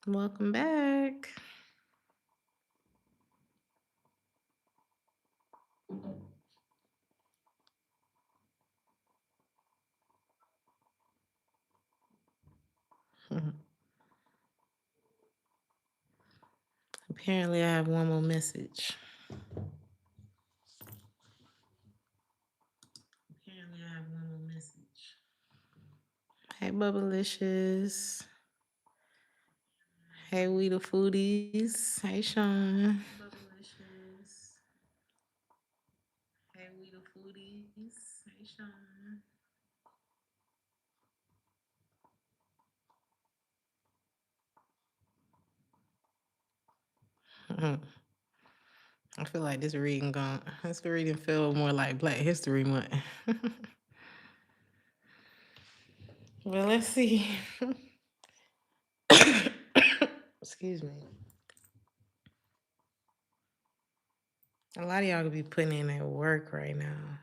Welcome back. Apparently, I have one more message. Hey, Bubblicious. Hey, We the Foodies. Hey, Sean. Mhm. I feel like this reading feel more like Black History Month. Well, let's see. Excuse me. A lot of y'all could be putting in that work right now.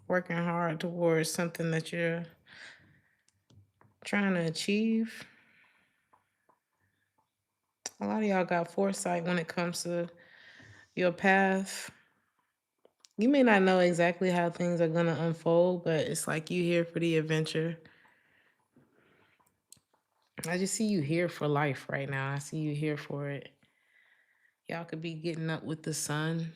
Working hard towards something that you're trying to achieve. A lot of y'all got foresight when it comes to your path. You may not know exactly how things are going to unfold, but it's like you here for the adventure. I just see you here for life right now. I see you here for it. Y'all could be getting up with the sun.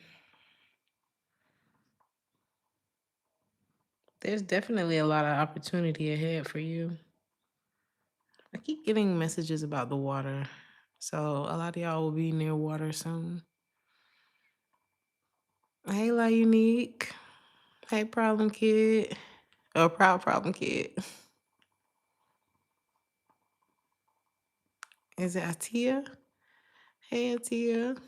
There's definitely a lot of opportunity ahead for you. I keep getting messages about the water. So a lot of y'all will be near water soon. Hey, La Unique. Hey, Problem Kid. Or Proud Problem Kid. Is it Atia? Hey, Atia.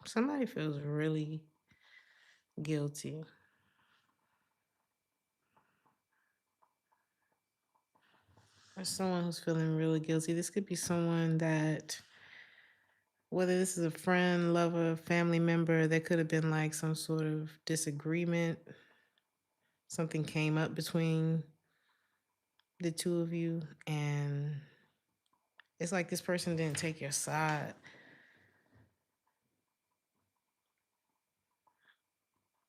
Somebody feels really guilty. There's someone who's feeling really guilty. This could be someone that, whether this is a friend, lover, family member, there could have been like some sort of disagreement. Something came up between the two of you, and it's like this person didn't take your side.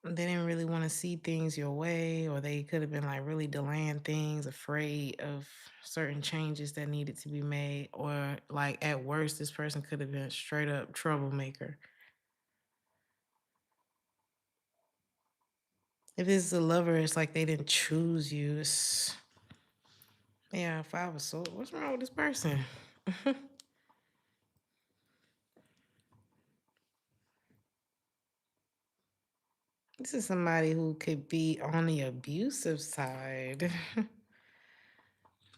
They didn't really want to see things your way, or they could have been like really delaying things, afraid of certain changes that needed to be made, or like at worst, this person could have been a straight up troublemaker. If this is a lover, it's like they didn't choose you. Yeah, 5 of Swords. What's wrong with this person? This is somebody who could be on the abusive side.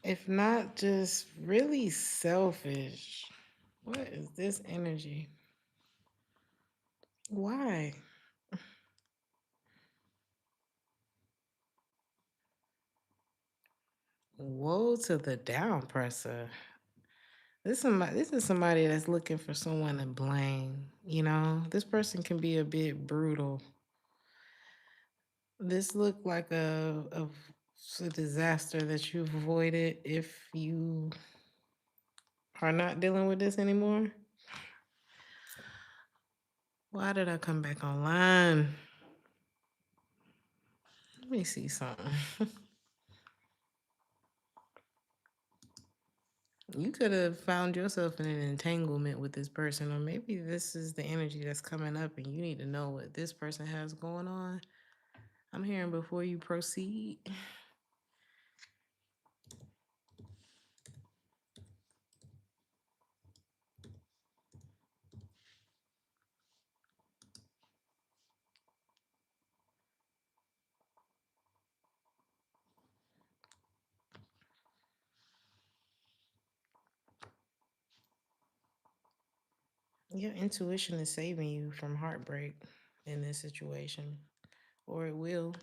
If not just really selfish. What is this energy? Why? Woe to the down presser. This is somebody that's looking for someone to blame. You know, this person can be a bit brutal. This looked like a disaster that you've avoided if you are not dealing with this anymore. Why did I come back online? Let me see something. You could have found yourself in an entanglement with this person, or maybe this is the energy that's coming up and you need to know what this person has going on. I'm hearing before you proceed. Your intuition is saving you from heartbreak in this situation, or it will.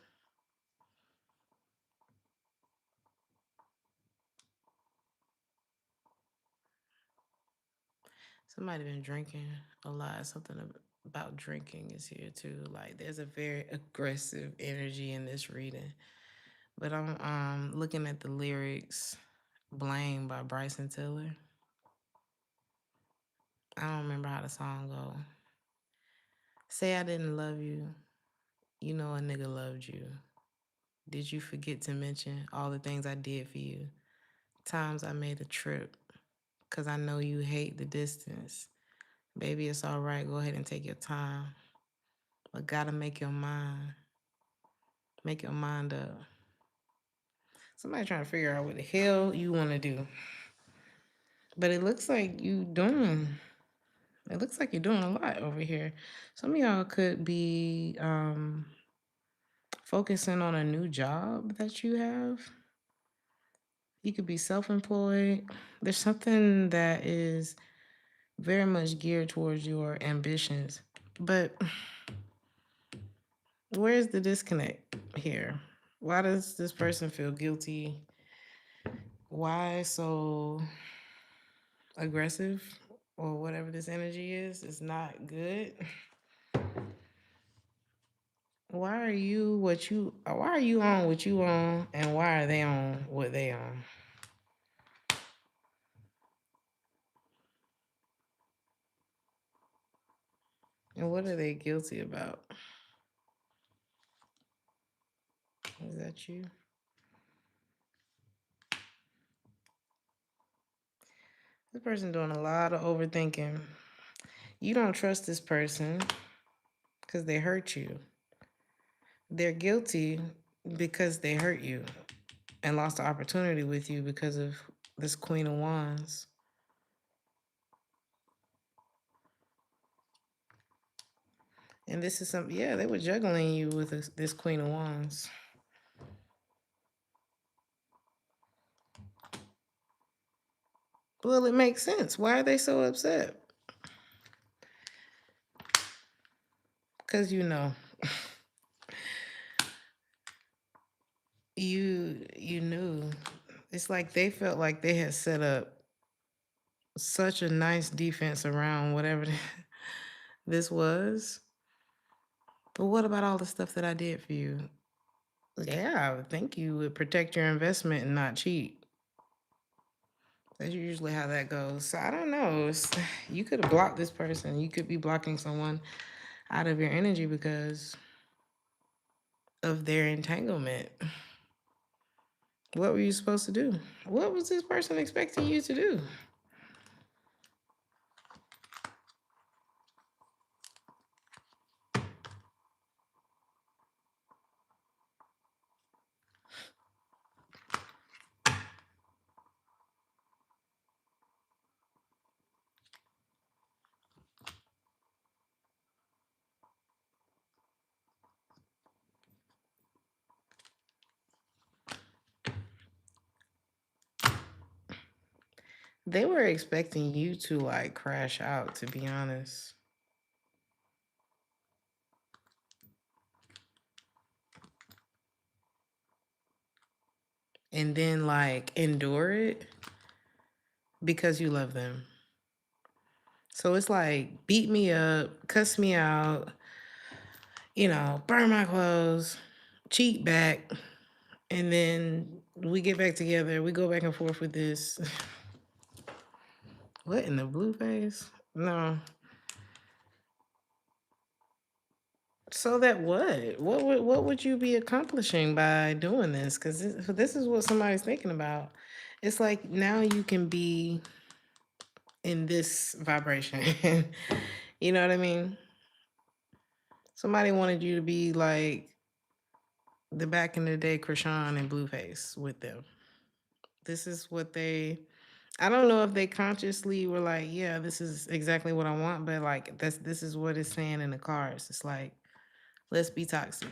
Somebody been drinking a lot. Something about drinking is here too. Like there's a very aggressive energy in this reading. But I'm looking at the lyrics. Blame by Bryson Tiller. I don't remember how the song go. Say I didn't love you. You know a nigga loved you. Did you forget to mention all the things I did for you? Times I made a trip. Cause I know you hate the distance. Baby, it's all right. Go ahead and take your time. But gotta make your mind. Make your mind up. Somebody trying to figure out what the hell you want to do. But it looks like you're doing a lot over here. Some of y'all could be focusing on a new job that you have. You could be self-employed. There's something that is very much geared towards your ambitions. But where's the disconnect here? Why does this person feel guilty? Why so aggressive or whatever this energy is? It's not good. Why are you on what you on, and why are they on what they on? And what are they guilty about? Is that you? This person doing a lot of overthinking. You don't trust this person because they hurt you. They're guilty because they hurt you and lost the opportunity with you because of this Queen of Wands. And this is they were juggling you with this Queen of Wands. Well, it makes sense. Why are they so upset? Because you know. you knew. It's like they felt like they had set up such a nice defense around whatever this was. But what about all the stuff that I did for you? Yeah, I would think you would protect your investment and not cheat. That's usually how that goes. So I don't know. You could have blocked this person. You could be blocking someone out of your energy because of their entanglement. What were you supposed to do? What was this person expecting you to do? They were expecting you to like crash out, to be honest. And then like endure it because you love them. So it's like beat me up, cuss me out, burn my clothes, cheat back, and then we get back together. We go back and forth with this. What in the blue face? No. So that what? What would you be accomplishing by doing this? Because this is what somebody's thinking about. It's like now you can be in this vibration. You know what I mean? Somebody wanted you to be like the back in the day Krishan and Blueface with them. This is what I don't know if they consciously were like, yeah, this is exactly what I want, but like this is what it's saying in the cards. It's like, let's be toxic.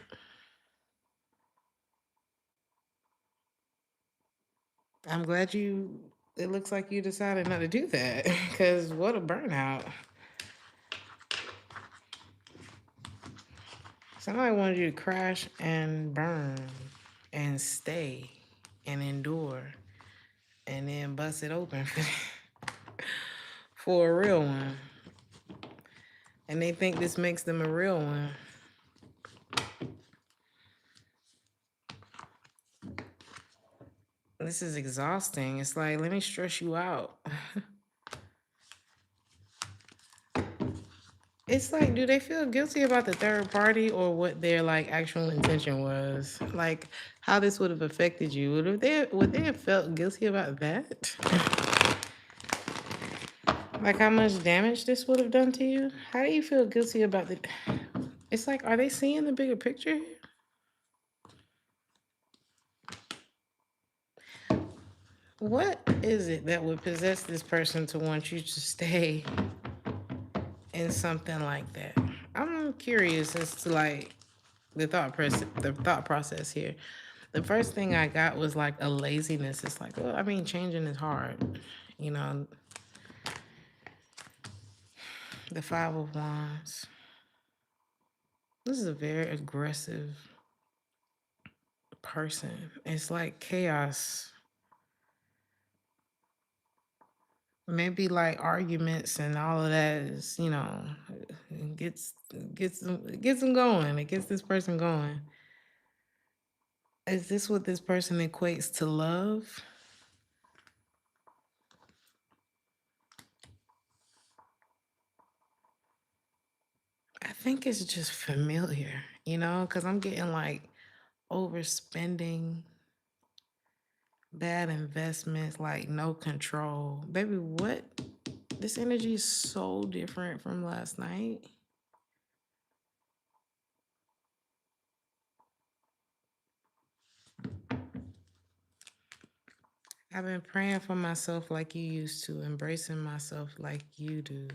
I'm glad it looks like you decided not to do that because what a burnout. Somebody wanted you to crash and burn and stay and endure and then bust it open for a real one. And they think this makes them a real one. This is exhausting. It's like, let me stress you out. It's like, do they feel guilty about the third party or what their like actual intention was? Like how this would have affected you. Would they have felt guilty about that? Like how much damage this would have done to you? How do you feel guilty about the It's like, are they seeing the bigger picture? What is it that would possess this person to want you to stay in something like that? I'm curious as to like the thought process here. The first thing I got was like a laziness. It's like, well, I mean, changing is hard. You know, the Five of Wands. This is a very aggressive person. It's like chaos. Maybe like arguments and all of that is, it gets them going. It gets this person going. Is this what this person equates to love? I think it's just familiar, because I'm getting like overspending, bad investments, like no control. Baby, what? This energy is so different from last night. I've been praying for myself like you used to, embracing myself like you do,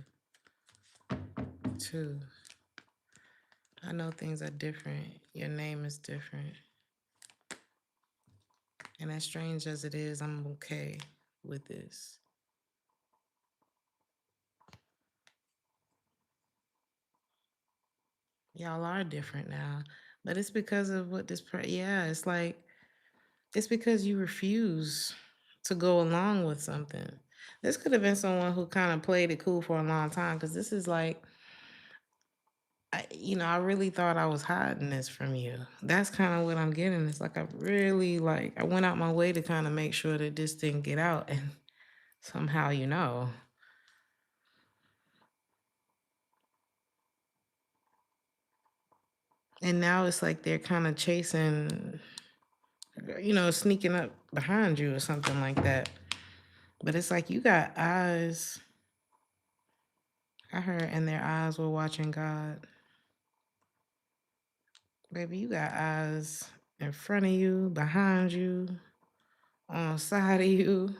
too. I know things are different. Your name is different. And as strange as it is, I'm okay with this. Y'all are different now. But it's because of what yeah, it's like, it's because you refuse to go along with something. This could have been someone who kind of played it cool for a long time, because this is like, I really thought I was hiding this from you. That's kind of what I'm getting. It's like I went out my way to kind of make sure that this didn't get out, and somehow, and now it's like they're kind of chasing, sneaking up behind you or something like that. But it's like you got eyes. I heard, and their eyes were watching God. Baby, you got eyes in front of you, behind you, on the side of you.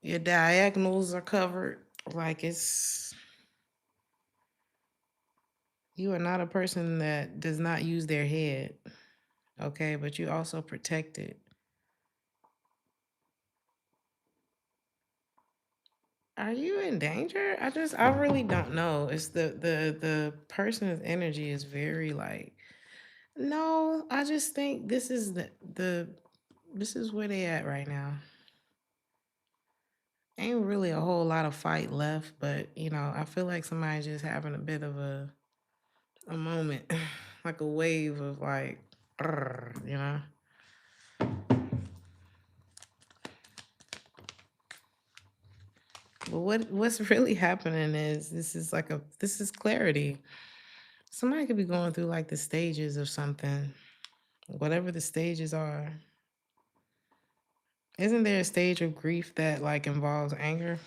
Your diagonals are covered. Like you are not a person that does not use their head, okay? But you also protect it. Are you in danger? I really don't know. It's the person's energy is very like, no, I just think this is this is where they at right now. Ain't really a whole lot of fight left, but I feel like somebody's just having a bit of a moment, like a wave of like, "Arr," But what's really happening is this is clarity. Somebody could be going through like the stages of something, whatever the stages are. Isn't there a stage of grief that like involves anger?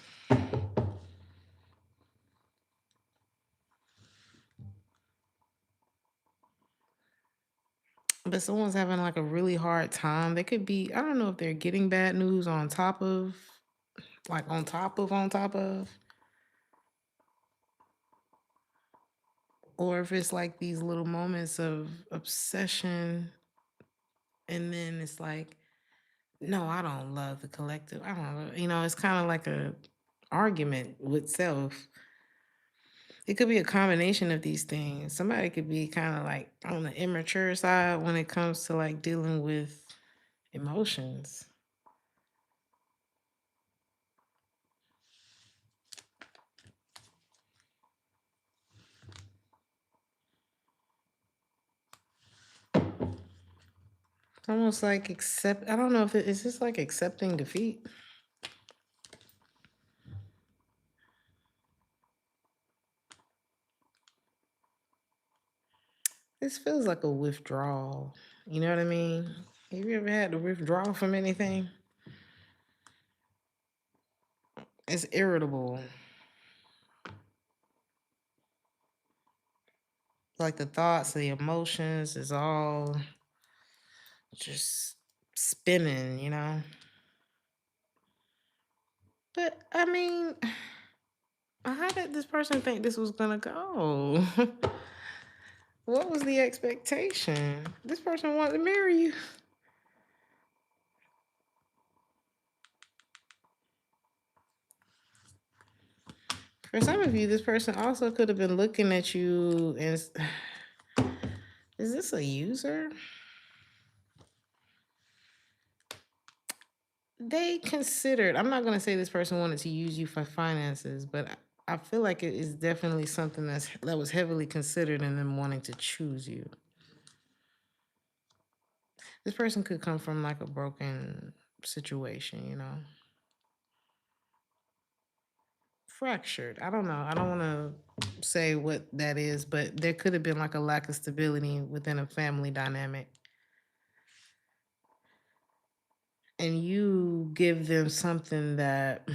But someone's having like a really hard time. They could be, I don't know if they're getting bad news on top of, like on top of, or if it's like these little moments of obsession, and then it's like, no, I don't love the collective. I don't, it's kind of like a argument with self. It could be a combination of these things. Somebody could be kind of like on the immature side when it comes to like dealing with emotions. Almost like I don't know if is this like accepting defeat? This feels like a withdrawal. You know what I mean? Have you ever had to withdraw from anything? It's irritable. Like the thoughts, the emotions is all just spinning, you know? But I mean, how did this person think this was gonna go? What was the expectation? This person wanted to marry you. For some of you, this person also could have been looking at you and is this a user? They considered, I'm not going to say this person wanted to use you for finances, but I feel like it is definitely something that was heavily considered in them wanting to choose you. This person could come from like a broken situation, you know? Fractured. I don't know. I don't want to say what that is, but there could have been like a lack of stability within a family dynamic. And you give them something that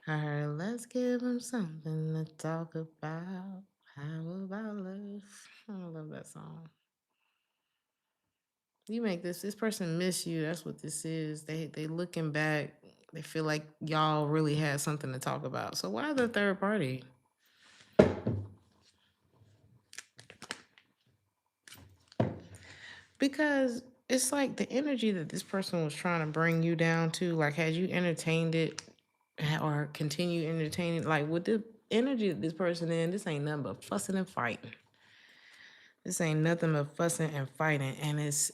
I heard, let's give them something to talk about. How about love? I love that song. You make this person miss you. That's what this is. They looking back, they feel like y'all really had something to talk about. So why the third party? Because it's like the energy that this person was trying to bring you down to, like had you entertained it or continue entertaining, like with the energy that this person in, this ain't nothing but fussing and fighting. This ain't nothing but fussing and fighting. And it's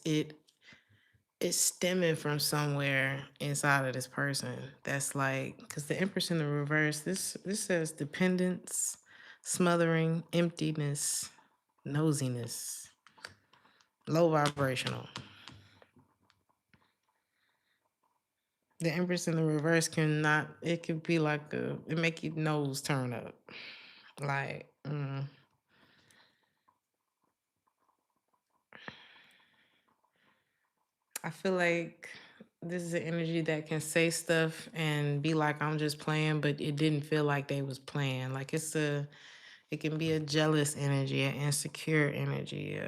stemming from somewhere inside of this person that's like, because the Empress in the reverse, this says dependence, smothering, emptiness, nosiness, low vibrational. The Empress in the reverse cannot, it could be like it make your nose turn up. Like, I feel like this is an energy that can say stuff and be like, I'm just playing, but it didn't feel like they was playing. Like it can be a jealous energy, an insecure energy.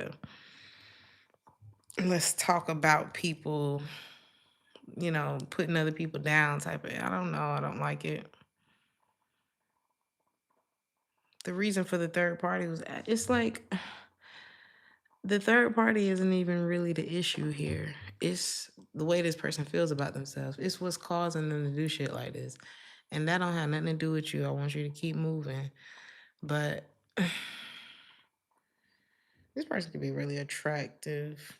Let's talk about people, you know, putting other people down type of, I don't know. I don't like it. The reason for the third party was, it's like, the third party isn't even really the issue here. It's the way this person feels about themselves. It's what's causing them to do shit like this. And that don't have nothing to do with you. I want you to keep moving. But this person could be really attractive.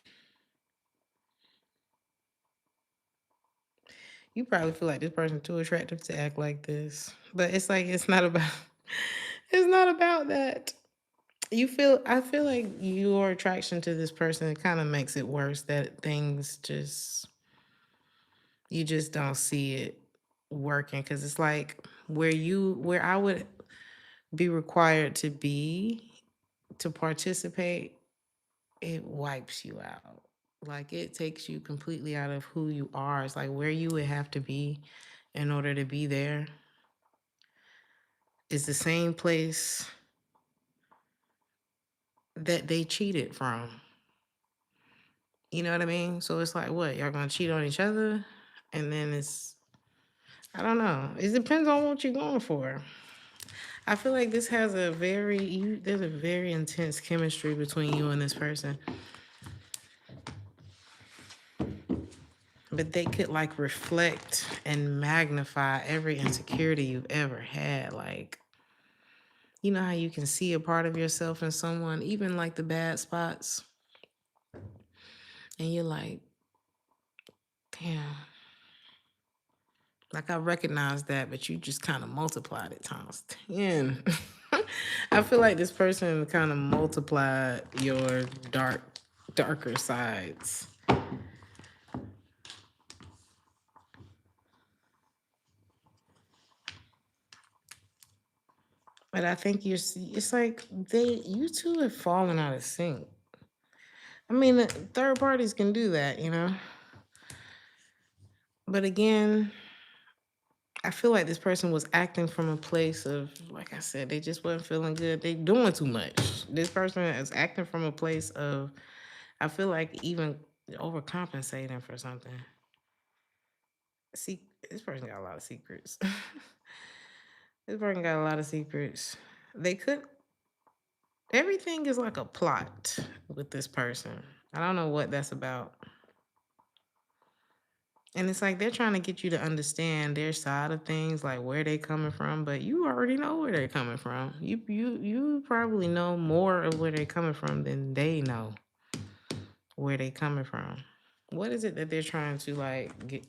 You probably feel like this person too attractive to act like this. But it's like it's not about it's not about that. I feel like your attraction to this person kind of makes it worse that things just you just don't see it working, because it's like where I would be required to be to participate, it wipes you out. Like it takes you completely out of who you are. It's like where you would have to be in order to be there is the same place that they cheated from. You know what I mean? So it's like, what, y'all gonna cheat on each other? And then I don't know. It depends on what you're going for. I feel like this has there's a very intense chemistry between you and this person. But they could like reflect and magnify every insecurity you've ever had. Like, you know how you can see a part of yourself in someone, even like the bad spots? And you're like, damn. Like I recognize that, but you just kind of multiplied it times 10. I feel like this person kind of multiplied your dark darker sides. But I think it's like you two have fallen out of sync. I mean, third parties can do that, you know? But again, I feel like this person was acting from a place of, like I said, they just wasn't feeling good. They doing too much. This person is acting from a place of, I feel like even overcompensating for something. See, this person got a lot of secrets. This person got a lot of secrets. They could, everything is like a plot with this person. I don't know what that's about. And it's like they're trying to get you to understand their side of things, like where they coming from, but you already know where they're coming from. You probably know more of where they're coming from than they know where they coming from. What is it that they're trying to like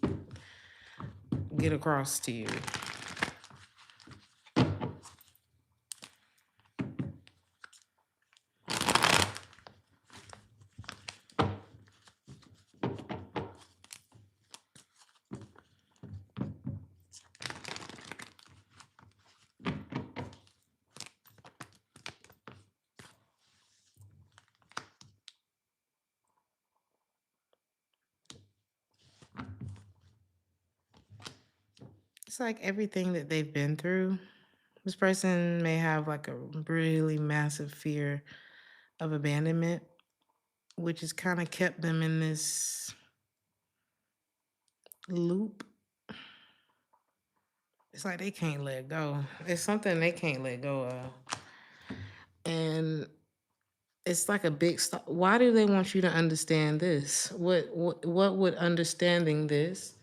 get across to you? It's like everything that they've been through. This person may have like a really massive fear of abandonment, which has kind of kept them in this loop. It's like they can't let go. It's something they can't let go of. And it's like a big stop. Why do they want you to understand this? What would understanding this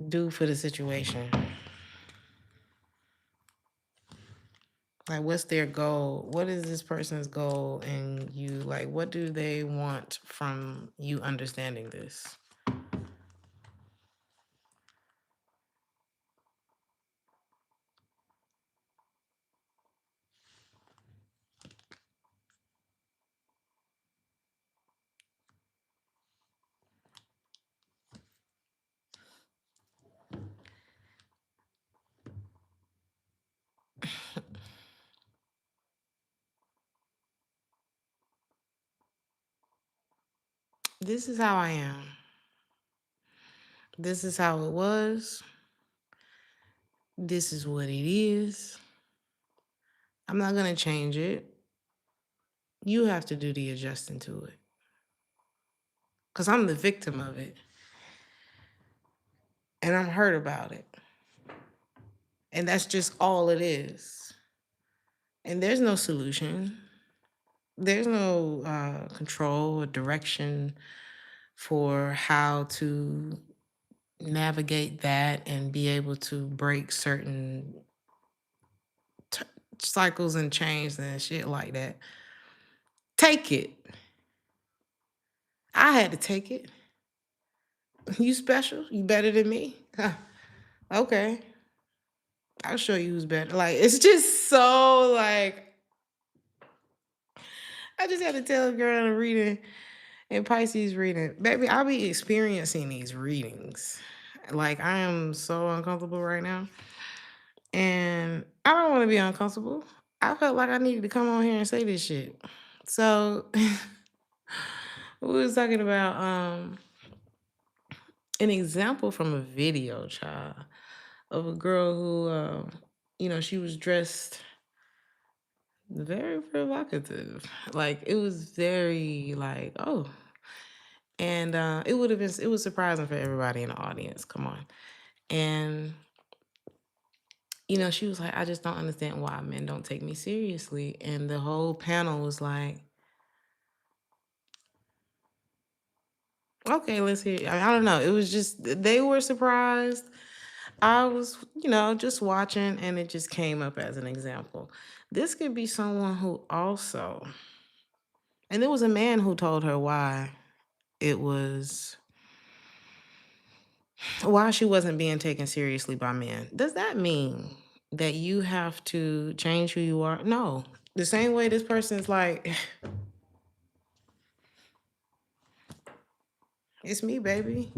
do for the situation? Like, what's their goal? What is this person's goal? And you, like, what do they want from you understanding this? This is how I am. This is how it was. This is what it is. I'm not going to change it. You have to do the adjusting to it. Because I'm the victim of it. And I'm hurt about it. And that's just all it is. And there's no solution. There's no control or direction for how to navigate that and be able to break certain cycles and chains and shit like that. Take it. I had to take it. You special? You better than me? Okay. I'll show you who's better. Like, it's just so like, I just had to tell a girl in a reading, in Pisces reading, baby, I'll be experiencing these readings. Like, I am so uncomfortable right now. And I don't want to be uncomfortable. I felt like I needed to come on here and say this shit. So we was talking about an example from a video, child, of a girl who she was dressed very provocative. Like, it was very like, oh. And it was surprising for everybody in the audience. Come on. And she was like, I just don't understand why men don't take me seriously. And the whole panel was like, okay, let's hear. I don't know. It was just, they were surprised. I was, just watching, and it just came up as an example. This could be someone who also, and there was a man who told her why she wasn't being taken seriously by men. Does that mean that you have to change who you are? No. The same way this person's like, it's me, baby.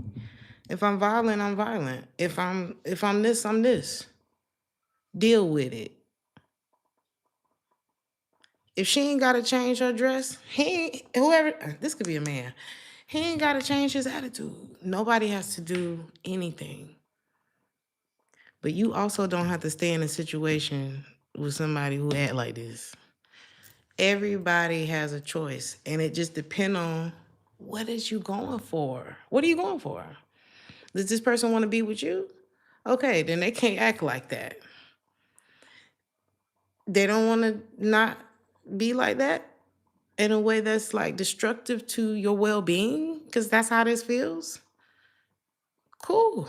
If I'm violent, I'm violent. If I'm this, I'm this. Deal with it. If she ain't gotta change her dress, this could be a man. He ain't gotta change his attitude. Nobody has to do anything. But you also don't have to stay in a situation with somebody who act like this. Everybody has a choice, and it just depends on what is you going for. What are you going for? Does this person want to be with you? Okay, then they can't act like that. They don't want to not be like that in a way that's like destructive to your well-being, because that's how this feels. Cool.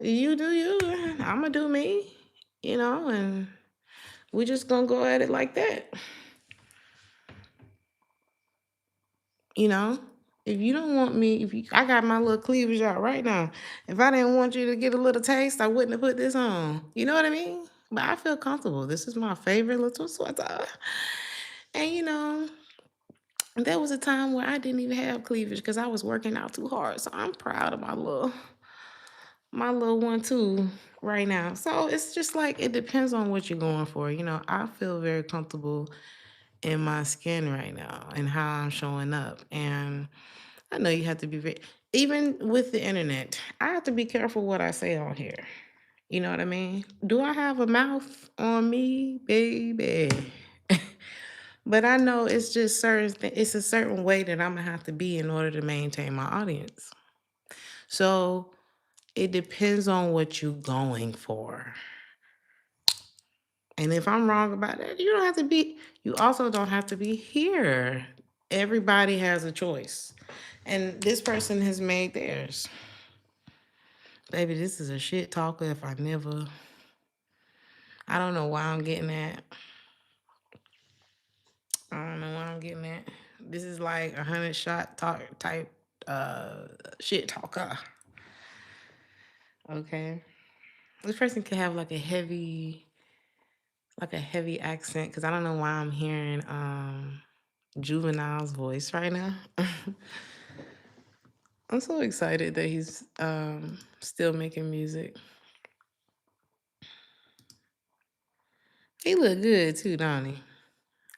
You do you, I'ma do me, and we just gonna go at it like that. You know, if you don't want me, I got my little cleavage out right now. If I didn't want you to get a little taste, I wouldn't have put this on. You know what I mean? But I feel comfortable. This is my favorite little sweater. And there was a time where I didn't even have cleavage because I was working out too hard. So I'm proud of my little one too right now. So it's just like it depends on what you're going for. I feel very comfortable in my skin right now and how I'm showing up. And I know you have to be even with the internet, I have to be careful what I say on here. You know what I mean? Do I have a mouth on me, baby? But I know it's just it's a certain way that I'm gonna have to be in order to maintain my audience. So it depends on what you're going for. And if I'm wrong about that, you also don't have to be here. Everybody has a choice. And this person has made theirs. Baby, this is a shit talker I don't know why I'm getting that. I don't know why I'm getting that. This is like 100-shot talk type shit talker. Okay. This person could have like a heavy accent, because I don't know why I'm hearing Juvenile's voice right now. I'm so excited that he's still making music. He look good too, don't he?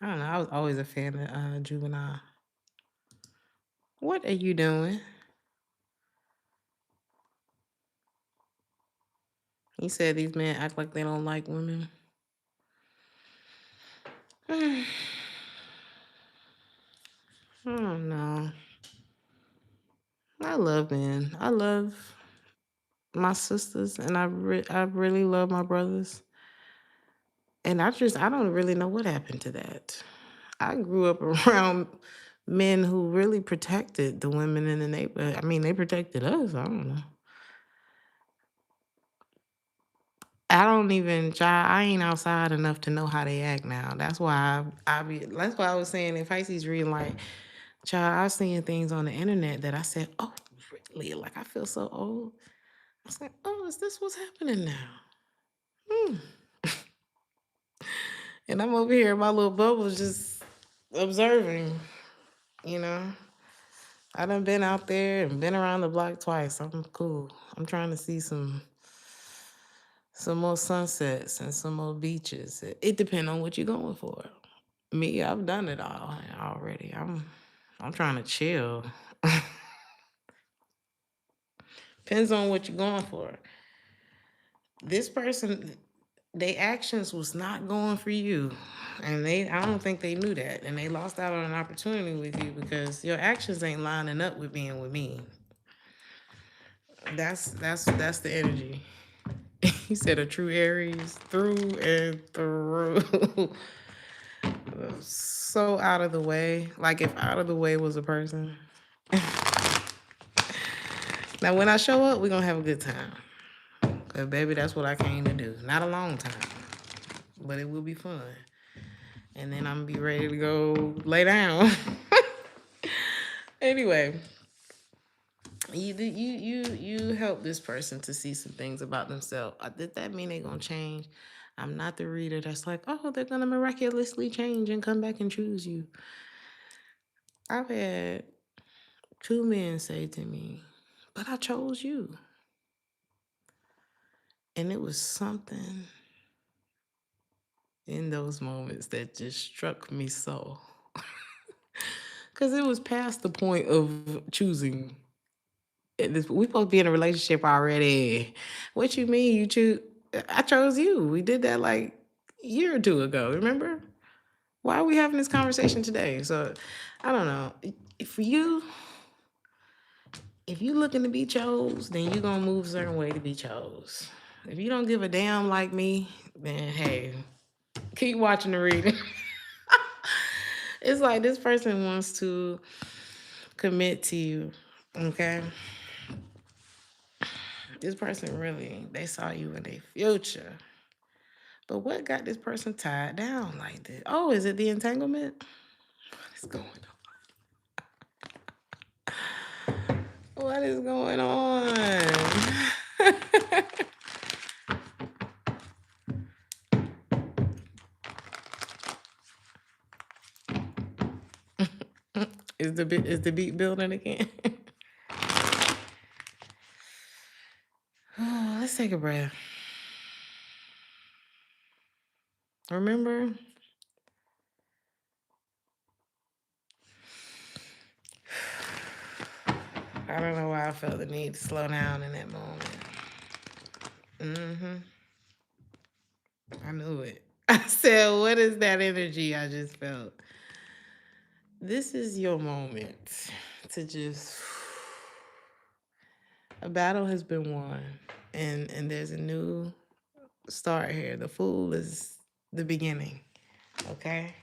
I don't know. I was always a fan of Juvenile. What are you doing? He said these men act like they don't like women. I don't know. I love men. I love my sisters, and I really love my brothers. And I don't really know what happened to that. I grew up around men who really protected the women in the neighborhood. I mean, they protected us. I don't know. I ain't outside enough to know how they act now. That's why that's why I was saying if Pisces reading, like, child, I was seeing things on the internet that I said, oh, really? Like, I feel so old. I was like, oh, is this what's happening now? And I'm over here in my little bubble just observing, you know. I done been out there and been around the block twice. I'm cool. I'm trying to see some more sunsets and some more beaches. It depends on what you're going for. Me, I've done it all already. I'm trying to chill. Depends on what you're going for. This person, their actions was not going for you. And I don't think they knew that. And they lost out on an opportunity with you because your actions ain't lining up with being with me. That's the energy. He said a true Aries through and through. So out of the way. Like if out of the way was a person. Now when I show up, we're gonna have a good time. Cause baby, that's what I came to do. Not a long time, but it will be fun. And then I'm gonna be ready to go lay down. Anyway, you help this person to see some things about themselves. Did that mean they're gonna change? I'm not the reader that's like, oh, they're gonna miraculously change and come back and choose you. I've had 2 men say to me, but I chose you. And it was something in those moments that just struck me so. Because it was past the point of choosing. We supposed to be in a relationship already. What you mean you choose? I chose you. We did that like a year or 2 ago, remember? Why are we having this conversation today? So I don't know. For you, if you looking to be chose, then you're gonna move a certain way to be chose. If you don't give a damn like me, then hey, keep watching the reading. It's like this person wants to commit to you, okay? This person really, they saw you in their future. But what got this person tied down like this? Oh, is it the entanglement? What is going on? What is going on? Is the beat building again? Oh, let's take a breath. Remember? I don't know why I felt the need to slow down in that moment. I knew it. I said, what is that energy I just felt? This is your moment to just... A battle has been won, and there's a new start here. The Fool is the beginning, okay?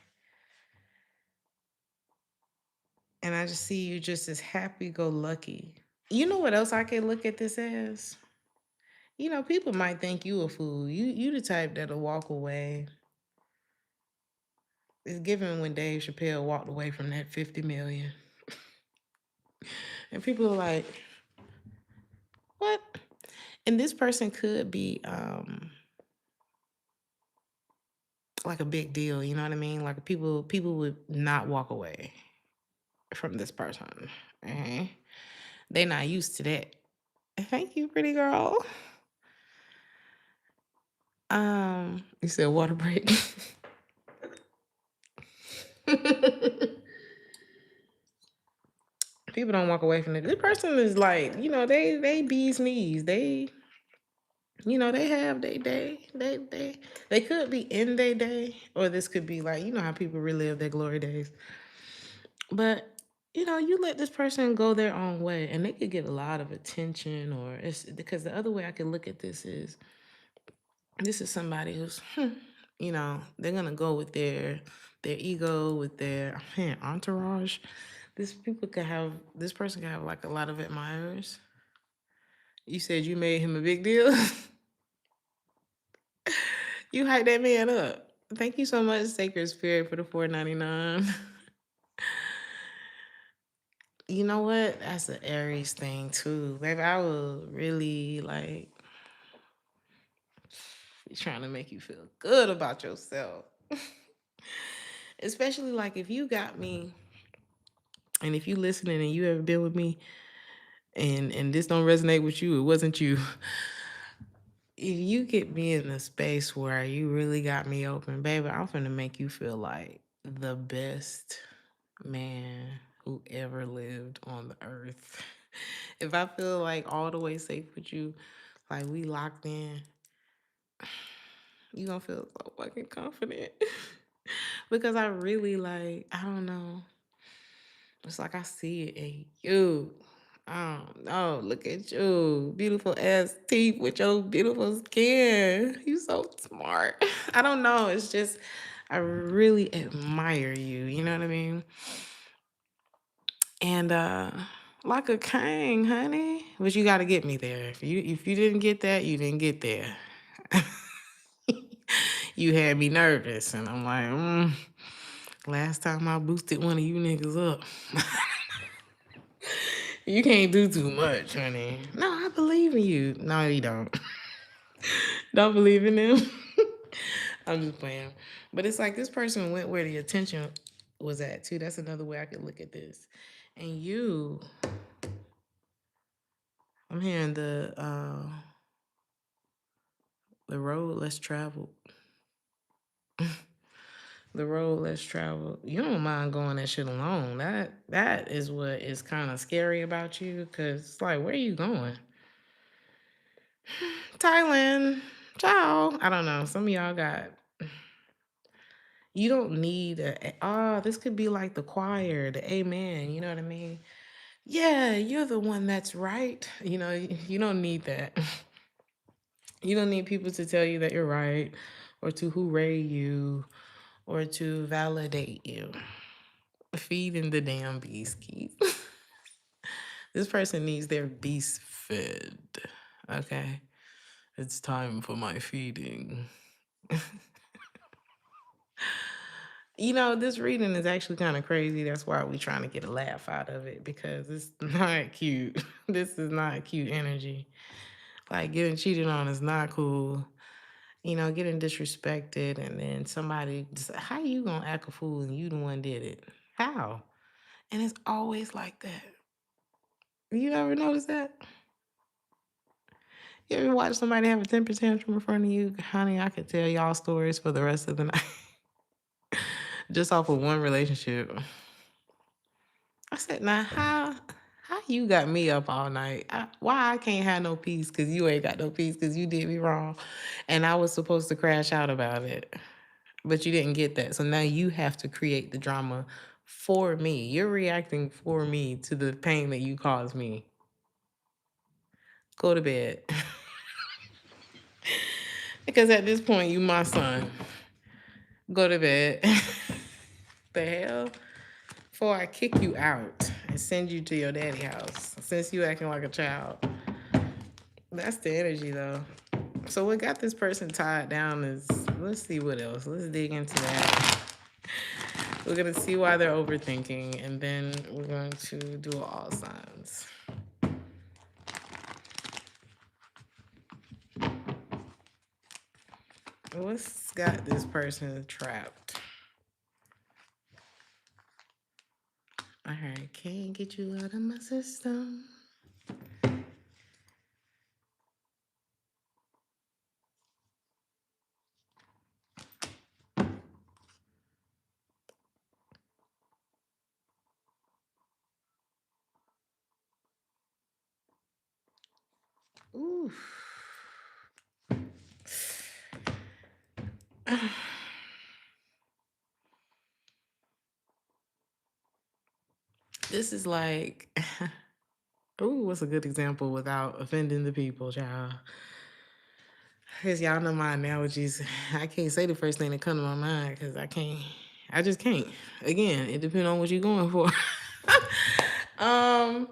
And I just see you just as happy-go-lucky. You know what else I can look at this as? You know, people might think you a fool. You the type that'll walk away. It's given when Dave Chappelle walked away from that 50 million. And people are like, what? And this person could be like a big deal, you know what I mean? Like people would not walk away from this person. They not used to that. Thank you, pretty girl. You said water break. People don't walk away from it. This person is like, you know, they bees knees. They, you know, they have their day. They could be in their day, or this could be like, you know how people relive their glory days. But you know, you let this person go their own way, and they could get a lot of attention, or it's because the other way I could look at this is somebody who's, you know, they're gonna go with their ego, with their entourage. This person can have like a lot of admirers. You said you made him a big deal. You hyped that man up. Thank you so much, Sacred Spirit, for the $4.99. You know what? That's an Aries thing too. Baby, I will really like be trying to make you feel good about yourself. Especially like if you got me, and if you listening and you ever been with me and this don't resonate with you, it wasn't you. If you get me in a space where you really got me open, baby, I'm finna make you feel like the best man who ever lived on the earth. If I feel like all the way safe with you, like we locked in, you gonna feel so fucking confident. Because I really like, I don't know. It's like I see it in you. I don't know. Look at you. Beautiful ass teeth with your beautiful skin. You so smart. I don't know. It's just, I really admire you. You know what I mean? And like a king, honey. But you gotta get me there. If you didn't get that, you didn't get there. You had me nervous, and I'm like, last time I boosted one of you niggas up. You can't do too much, honey. No, I believe in you. No, you don't. Don't believe in them. I'm just playing. But it's like this person went where the attention was at too. That's another way I could look at this. And you, I'm hearing the road less traveled. The road less traveled. You don't mind going that shit alone. That is what is kind of scary about you, because it's like, where are you going? Thailand. Ciao. I don't know. Some of y'all got. You don't need this could be like the choir, the amen. You know what I mean? Yeah, you're the one that's right. You know, you don't need that. You don't need people to tell you that you're right, or to hooray you, or to validate you. Feeding the damn beast, Keith. This person needs their beast fed. Okay? It's time for my feeding. You know, this reading is actually kind of crazy. That's why we're trying to get a laugh out of it, because it's not cute. This is not cute energy. Like, getting cheated on is not cool. You know, getting disrespected, and then somebody just, how you gonna act a fool and you the one did it? How? And it's always like that. You ever notice that? You ever watch somebody have a temper tantrum in front of you? Honey, I could tell y'all stories for the rest of the night. Just off of one relationship. I said, now how you got me up all night? Why I can't have no peace? Because you ain't got no peace because you did me wrong. And I was supposed to crash out about it. But you didn't get that. So now you have to create the drama for me. You're reacting for me to the pain that you caused me. Go to bed. Because at this point, you my son. Go to bed. The hell? Before I kick you out and send you to your daddy house, since you acting like a child. That's the energy, though. So what got this person tied down is, let's see what else. Let's dig into that. We're going to see why they're overthinking, and then we're going to do all signs. What's got this person trapped? All right, can't get you out of my system. Oof. This is like, ooh, what's a good example without offending the people, child? Because y'all know my analogies. I can't say the first thing that comes to my mind because I just can't. Again, it depends on what you're going for. um,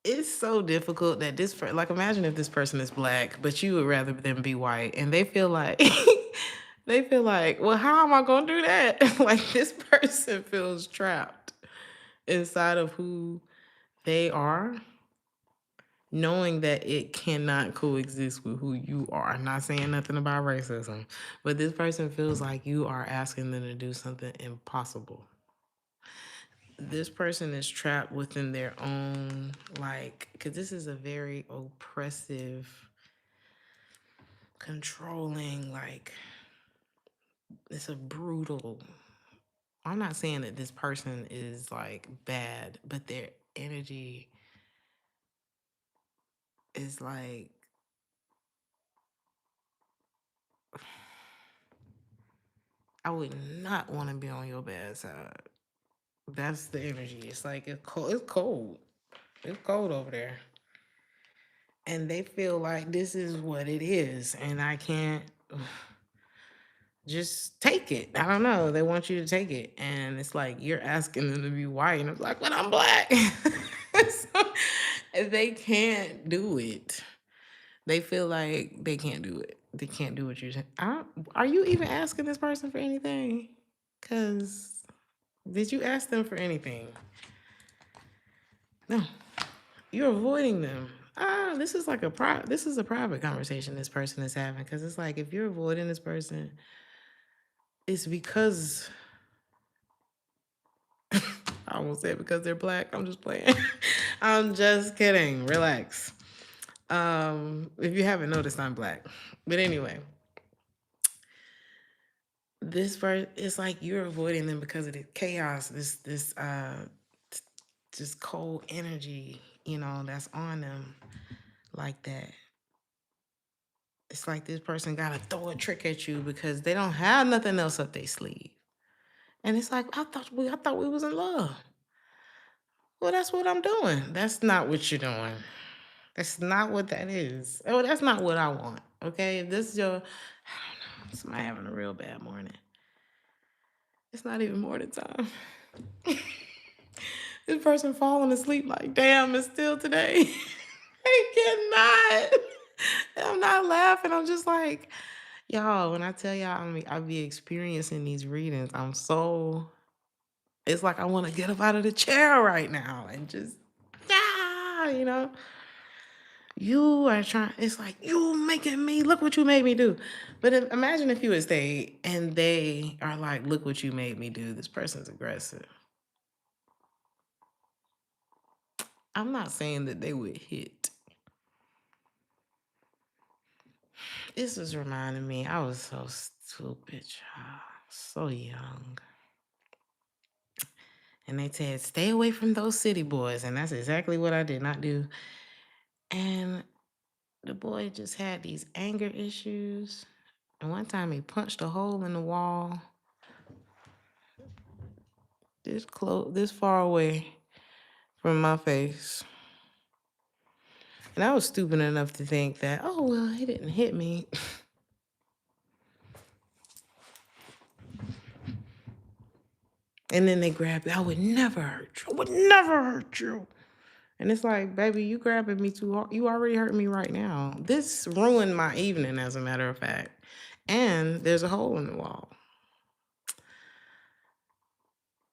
it's so difficult that like, imagine if this person is black, but you would rather them be white, and they feel like they feel like, well, how am I gonna do that? Like, this person feels trapped inside of who they are, knowing that it cannot coexist with who you are. I'm not saying nothing about racism, but this person feels like you are asking them to do something impossible. This person is trapped within their own, like, because this is a very oppressive, controlling, like, it's a brutal. I'm not saying that this person is like bad, but their energy is like, I would not want to be on your bad side. That's the energy. It's like, it's cold. It's cold. It's cold over there. And they feel like this is what it is, and I can't just take it. I don't know. They want you to take it, and it's like you're asking them to be white, and it's like, but I'm black. So, they can't do it. They feel like they can't do it. They can't do what you're saying. Are you even asking this person for anything? Because Did you ask them for anything? No. You're avoiding them. This is like this is a private conversation this person is having, because it's like if you're avoiding this person, it's because I almost said because they're black. I'm just playing. I'm just kidding. Relax. If you haven't noticed, I'm black. But anyway, this part, it's like you're avoiding them because of the chaos, this cold energy, that's on them like that. It's like this person gotta throw a trick at you because they don't have nothing else up their sleeve. And it's like, I thought we was in love. Well, that's what I'm doing. That's not what you're doing. That's not what that is. Oh, that's not what I want. Okay. If this is your, I don't know, somebody having a real bad morning. It's not even morning time. This person falling asleep like, damn, it's still today. I cannot. I'm not laughing. I'm just like, y'all, when I tell y'all I be experiencing these readings, it's like I want to get up out of the chair right now and just, yeah. You are trying, it's like, you making me, look what you made me do. But imagine if you had stayed and they are like, look what you made me do. This person's aggressive. I'm not saying that they would hit. This is reminding me, I was so stupid, child. So young. And they said, stay away from those city boys. And that's exactly what I did not do. And the boy just had these anger issues. And one time he punched a hole in the wall this far away from my face. And I was stupid enough to think that, oh, well, he didn't hit me. And then they grabbed me. I would never hurt you. I would never hurt you. And it's like, baby, you grabbing me too hard. You already hurt me right now. This ruined my evening, as a matter of fact. And there's a hole in the wall.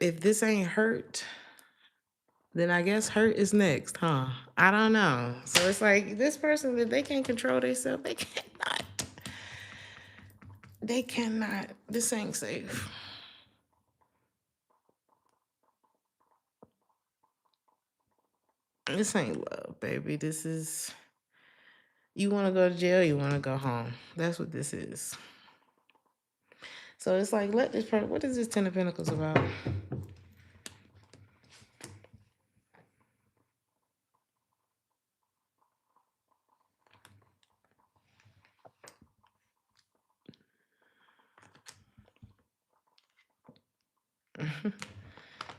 If this ain't hurt, then I guess hurt is next, huh? I don't know. So it's like this person, if they can't control themselves, they cannot. They cannot. This ain't safe. This ain't love, baby. This is, you want to go to jail, you want to go home. That's what this is. So it's like, let this person, what is this 10 of Pentacles about?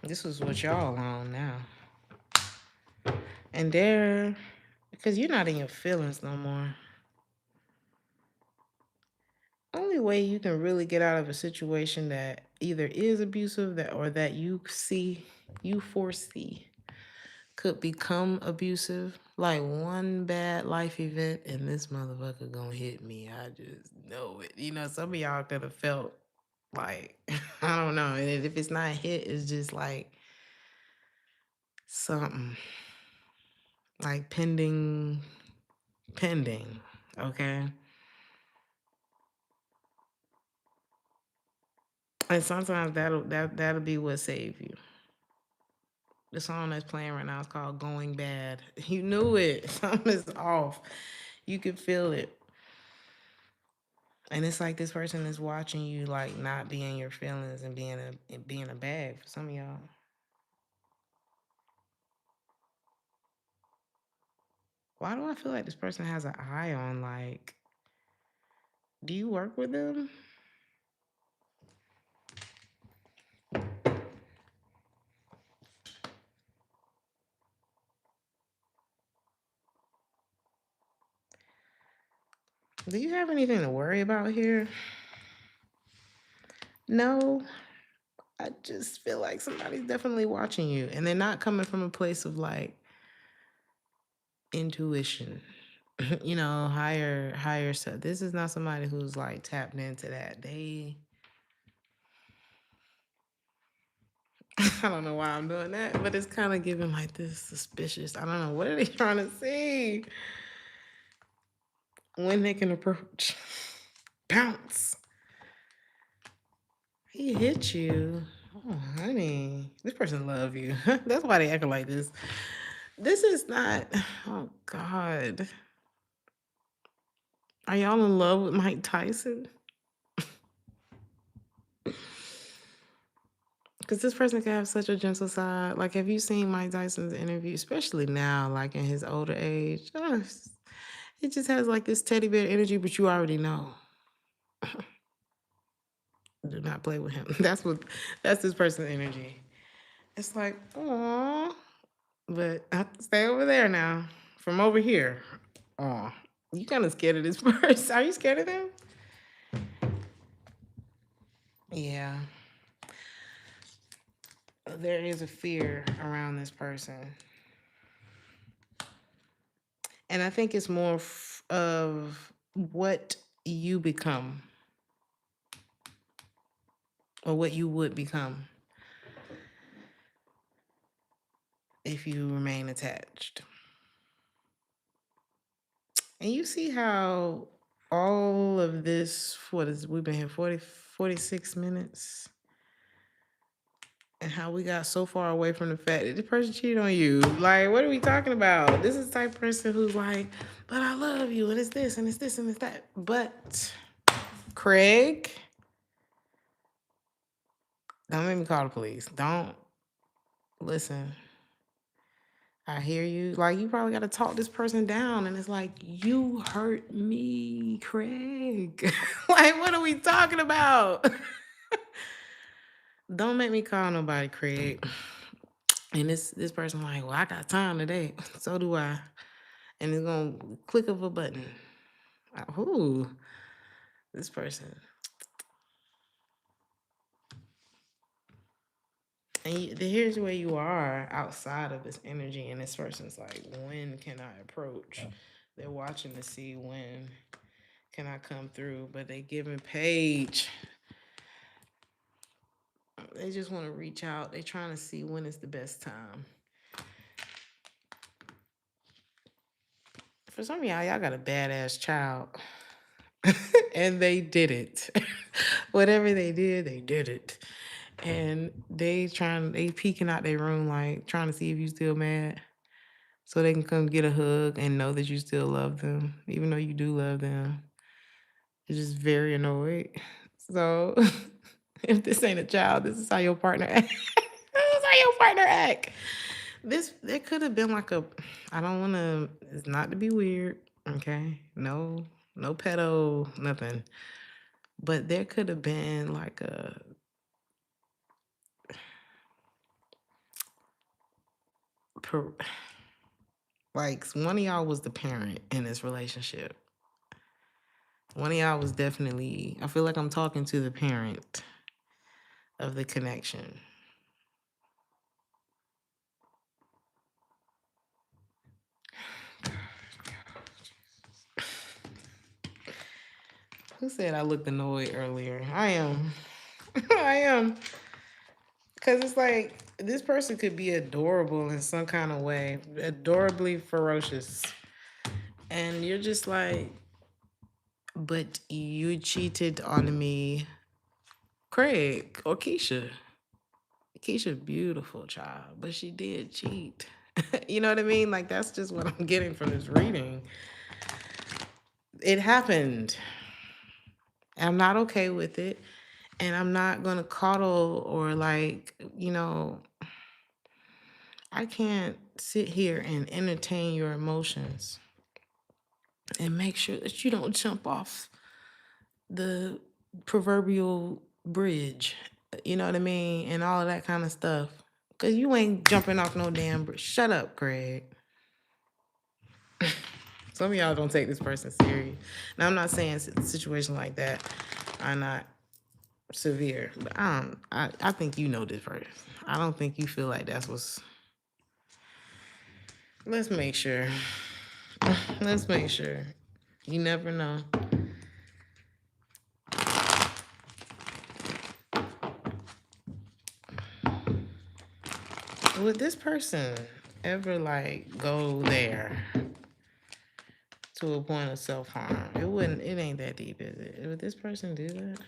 This is what y'all on now. And because you're not in your feelings no more. Only way you can really get out of a situation that either is abusive or that you foresee could become abusive, like one bad life event and this motherfucker gonna hit me. I just know it. Some of y'all could have felt like, I don't know. And if it's not hit, it's just like something like pending, okay? And sometimes that'll be what save you. The song that's playing right now is called Going Bad. You knew it. Something is off. You could feel it. And it's like this person is watching you like not be in your feelings and being a bag for some of y'all. Why do I feel like this person has an eye on, like, do you work with them? Do you have anything to worry about here? No. I just feel like somebody's definitely watching you, and they're not coming from a place of like intuition, higher stuff. This is not somebody who's like tapped into that. I don't know why I'm doing that, but it's kind of giving like this suspicious. I don't know. What are they trying to see? When they can approach. Bounce. He hit you. Oh, honey. This person love you. That's why they acting like this. This is not. Oh, God. Are y'all in love with Mike Tyson? Because this person can have such a gentle side. Like, have you seen Mike Tyson's interview, especially now, like in his older age? It just has like this teddy bear energy, but you already know. Do not play with him. That's this person's energy. It's like, oh, but I have to stay over there now. From over here. Oh, you kind of scared of this person. Are you scared of them? Yeah. There is a fear around this person. And I think it's more of what you become or what you would become if you remain attached. And you see how all of this, we've been here 46 minutes, and how we got so far away from the fact that the person cheated on you. Like, what are we talking about? This is the type of person who's like, but I love you, and it's this, and it's this, and it's that. But, Craig, don't make me call the police. Don't. Listen. I hear you. Like, you probably got to talk this person down. And it's like, you hurt me, Craig. Like, what are we talking about? Don't make me call nobody, Craig. And this person like, well, I got time today. So do I. And it's going to click of a button. Who? This person. And here's where you are outside of this energy. And this person's like, when can I approach? They're watching to see when can I come through. But they giving Paige. They just want to reach out. They're trying to see when is the best time. For some of y'all got a badass child. And they did it. Whatever they did it. And they peeking out their room, like trying to see if you still mad. So they can come get a hug and know that you still love them, even though you do love them. They're just very annoyed. So if this ain't a child, this is how your partner act. This is how your partner act. There could have been like I don't want to, it's not to be weird, okay? No pedo, nothing. But there could have been like like one of y'all was the parent in this relationship. One of y'all was definitely, I feel like I'm talking to the parent of the connection. Who said I looked annoyed earlier? I am. I am. Because it's like, this person could be adorable in some kind of way, adorably ferocious. And you're just like, but you cheated on me, Craig or Keisha. Keisha, beautiful child, but she did cheat. You know what I mean? Like, that's just what I'm getting from this reading. It happened. I'm not okay with it. And I'm not going to coddle or like, I can't sit here and entertain your emotions and make sure that you don't jump off the proverbial bridge. You know what I mean? And all of that kind of stuff. Because you ain't jumping off no damn bridge. Shut up, Craig. Some of y'all don't take this person serious. Now, I'm not saying a situation like that are not severe, but I think you know this person. I don't think you feel like that's what's... Let's make sure. Let's make sure. You never know. Would this person ever like go there to a point of self-harm? It ain't that deep, is it? Would this person do that?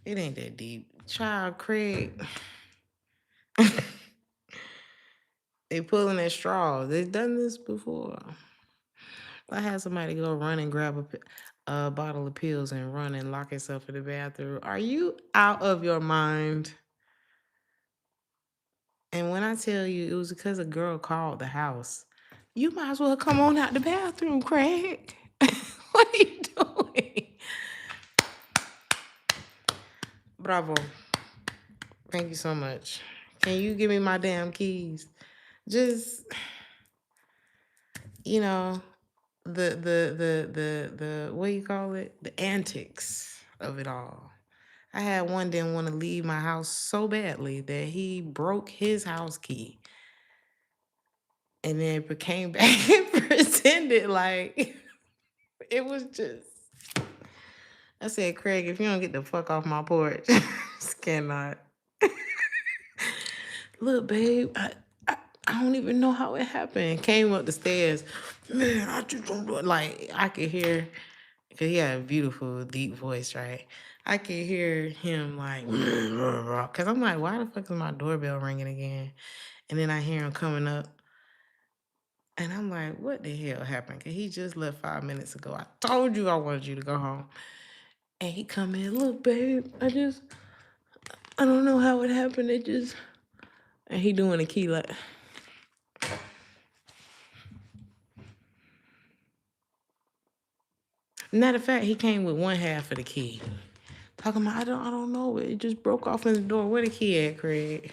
It ain't that deep. Child, Craig. They pulling at straws. They've done this before. I had somebody go run and grab a bottle of pills and run and lock himself in the bathroom. Are you out of your mind? And when I tell you it was because a girl called the house, you might as well come on out the bathroom, Craig. What are you doing? Bravo. Thank you so much. Can you give me my damn keys? Just, you know, the what do you call it? The antics of it all. I had one didn't want to leave my house so badly that he broke his house key and then came back and pretended like it was just. I said, Craig, if you don't get the fuck off my porch, just cannot. Look, babe, I don't even know how it happened. Came up the stairs. Man, I just don't do it. Like, I could hear, because he had a beautiful, deep voice, right? I could hear him like, because I'm like, why the fuck is my doorbell ringing again? And then I hear him coming up. And I'm like, what the hell happened? Because he just left 5 minutes ago. I told you I wanted you to go home. And he come in, look, babe, I don't know how it happened. And he doing a key like. Matter of fact, he came with one half of the key. Talking about, I don't know. It just broke off in the door. Where the key at, Craig?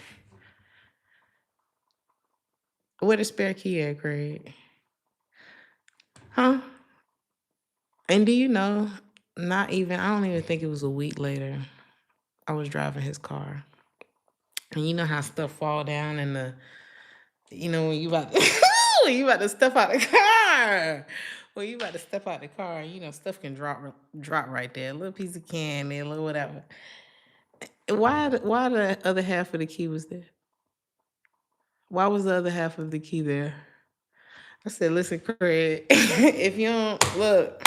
Where the spare key at, Craig? Huh? And do you know, I don't even think it was a week later, I was driving his car. And you know how stuff fall down in the, when you about to, when you about to step out the car. When you about to step out the car, stuff can drop right there. A little piece of candy, a little whatever. Why the other half of the key was there? Why was the other half of the key there? I said, listen, Craig, if you don't look.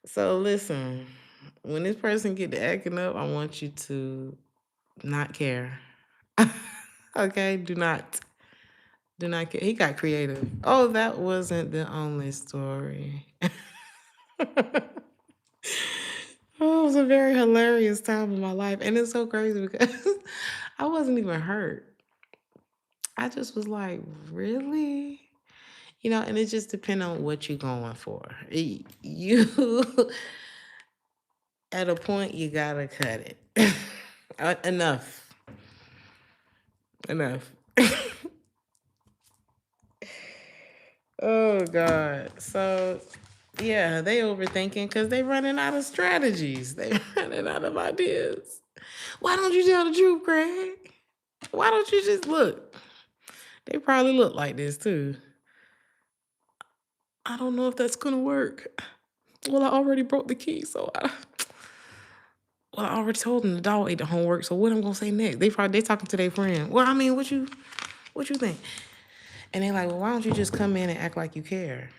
So listen, when this person get to acting up, I want you to not care. Okay, do not care. He got creative. Oh, that wasn't the only story. Oh, it was a very hilarious time in my life. And it's so crazy because I wasn't even hurt. I just was like, really? And it just depends on what you're going for. You, at a point, you gotta cut it. Enough. Oh, God. So, yeah, they overthinking because they running out of strategies. They running out of ideas. Why don't you tell the truth, Craig? Why don't you just look? They probably look like this, too. I don't know if that's going to work. Well, I already broke the key, so I already told them the dog ate the homework, so what I'm going to say next? They talking to their friend. Well, I mean, what you think? And they're like, well, why don't you just come in and act like you care?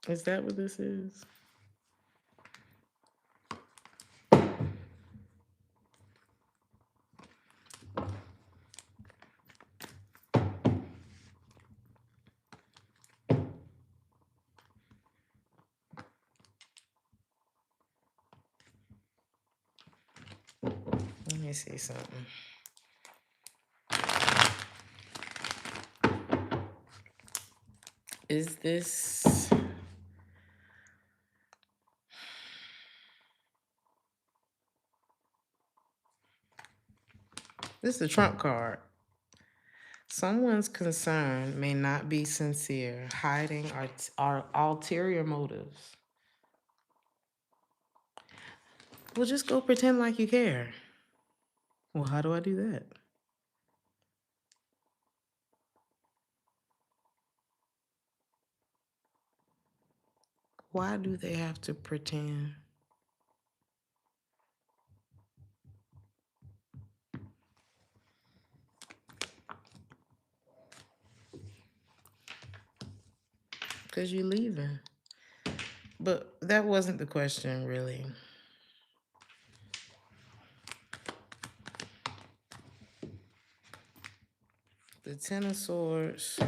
Is that what this is? Let me see something. Is this... This is a trump card. Someone's concern may not be sincere, hiding our ulterior motives. Well, just go pretend like you care. Well, how do I do that? Why do they have to pretend? Because you're leaving. But that wasn't the question, really. The Ten of Swords.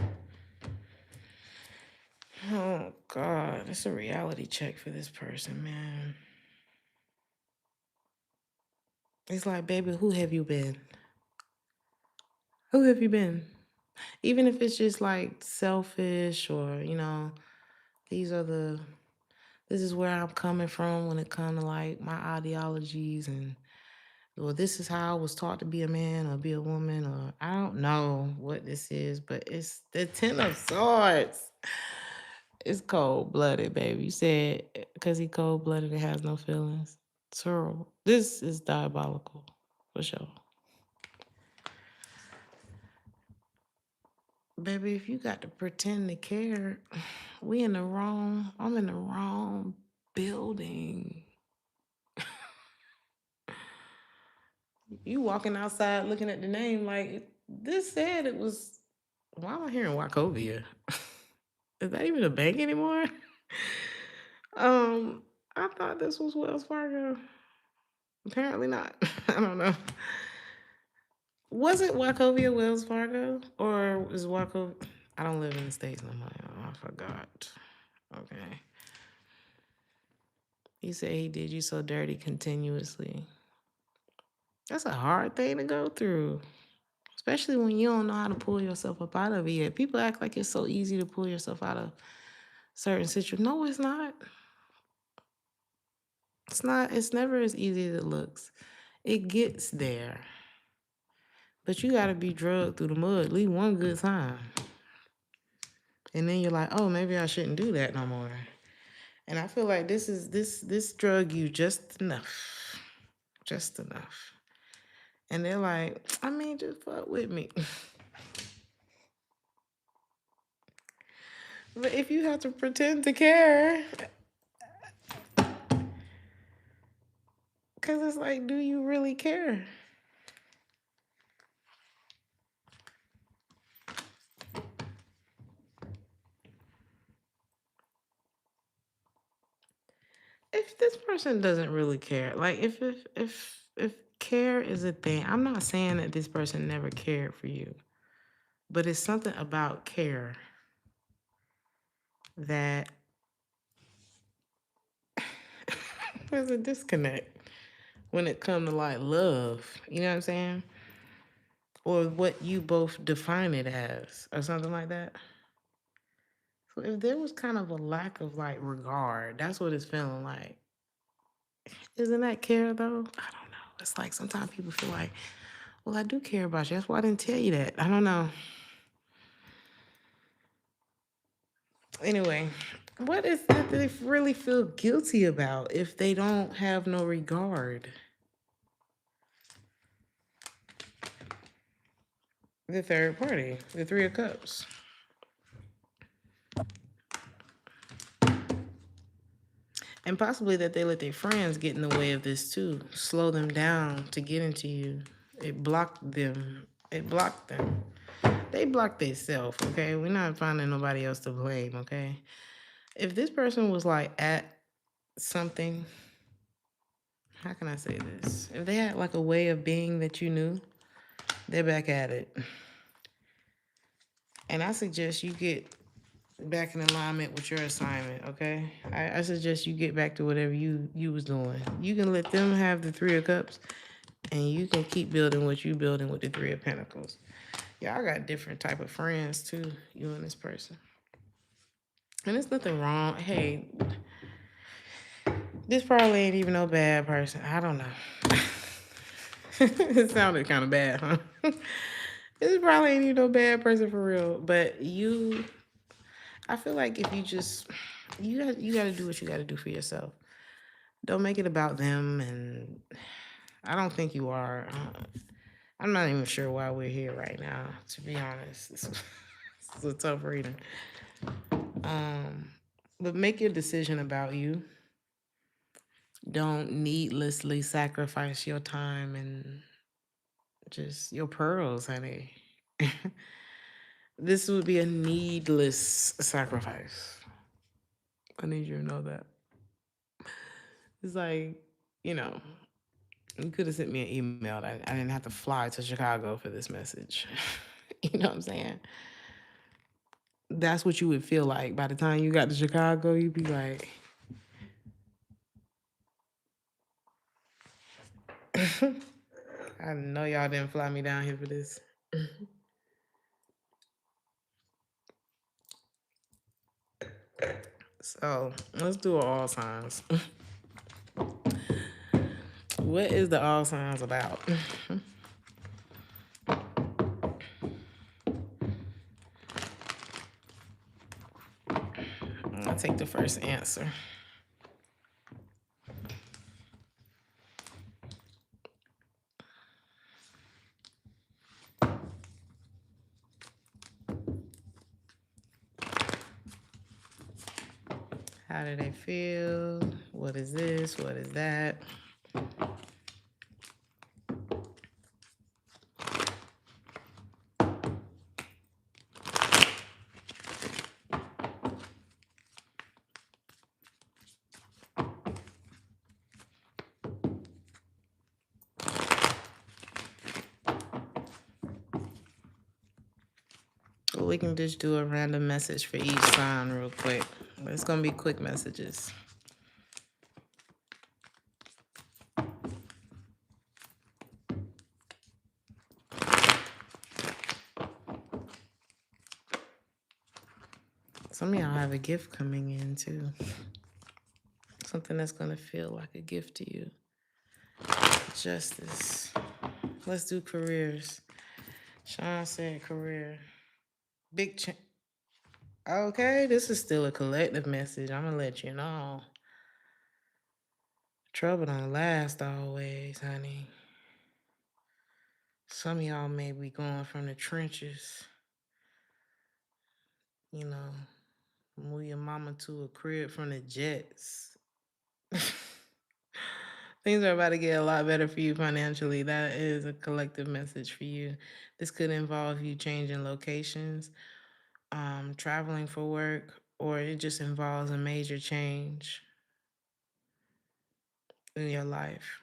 Oh, God. It's a reality check for this person, man. It's like, baby, who have you been? Who have you been? Even if it's just like selfish or, this is where I'm coming from when it comes to like my ideologies and, well, this is how I was taught to be a man or be a woman, or I don't know what this is, but it's the Ten of Swords. It's cold-blooded, baby. You said because he cold-blooded and has no feelings. It's horrible. This is diabolical, for sure. Baby, if you got to pretend to care, I'm in the wrong building. You walking outside looking at the name like, this said it was, why am I hearing Wachovia? Is that even a bank anymore? I thought this was Wells Fargo. Apparently not. I don't know. Was it Wachovia Wells Fargo? Or is Wachovia? I don't live in the States no more. Oh, I forgot. Okay. He said he did you so dirty continuously. That's a hard thing to go through, especially when you don't know how to pull yourself up out of it yet. People act like it's so easy to pull yourself out of certain situations. No, it's not. It's not. It's never as easy as it looks. It gets there. But you got to be drugged through the mud at least one good time. And then you're like, oh, maybe I shouldn't do that no more. And I feel like this drug you just enough. Just enough. And they're like, I mean, just fuck with me. But if you have to pretend to care, because it's like, do you really care? If this person doesn't really care, like if care is a thing, I'm not saying that this person never cared for you, but it's something about care that there's a disconnect when it comes to like love. You know what I'm saying? Or what you both define it as, or something like that. So if there was kind of a lack of like regard, that's what it's feeling like. Isn't that care though? I don't know. It's like sometimes people feel like, well, I do care about you. That's why I didn't tell you that. I don't know. Anyway, what is that they really feel guilty about if they don't have no regard? The third party, the Three of Cups. And possibly that they let their friends get in the way of this too, slow them down to get into you. It blocked them. It blocked them. They blocked themselves, okay? We're not finding nobody else to blame, okay? If this person was like at something, how can I say this? If they had like a way of being that you knew, they're back at it. And I suggest you get back in alignment with your assignment, okay? I suggest you get back to whatever you was doing. You can let them have the Three of Cups, and you can keep building what you building with the Three of Pentacles. Y'all got different type of friends too, you and this person. And there's nothing wrong. Hey, this probably ain't even no bad person. I don't know. It sounded kind of bad, huh? This probably ain't even no bad person for real. But I feel like if you just, you got to do what you got to do for yourself. Don't make it about them. And I don't think you are. I'm not even sure why we're here right now, to be honest. This is a tough reading. But make your decision about you. Don't needlessly sacrifice your time and just your pearls, honey. This would be a needless sacrifice. I need you to know that. It's like, you know, you could have sent me an email. I didn't have to fly to Chicago for this message. You know what I'm saying? That's what you would feel like. By the time you got to Chicago, you'd be like, I know y'all didn't fly me down here for this. So let's do all signs. What is the all signs about? I'll take the first answer. How do they feel? What is this? What is that? We can just do a random message for each sign real quick. It's going to be quick messages. Some of y'all have a gift coming in too. Something that's going to feel like a gift to you. Justice. Let's do careers. Sean said career. Big change. Okay, this is still a collective message. I'm going to let you know. Trouble don't last always, honey. Some of y'all may be going from the trenches. You know, move your mama to a crib from the jets. Things are about to get a lot better for you financially. That is a collective message for you. This could involve you changing locations, traveling for work, or it just involves a major change in your life.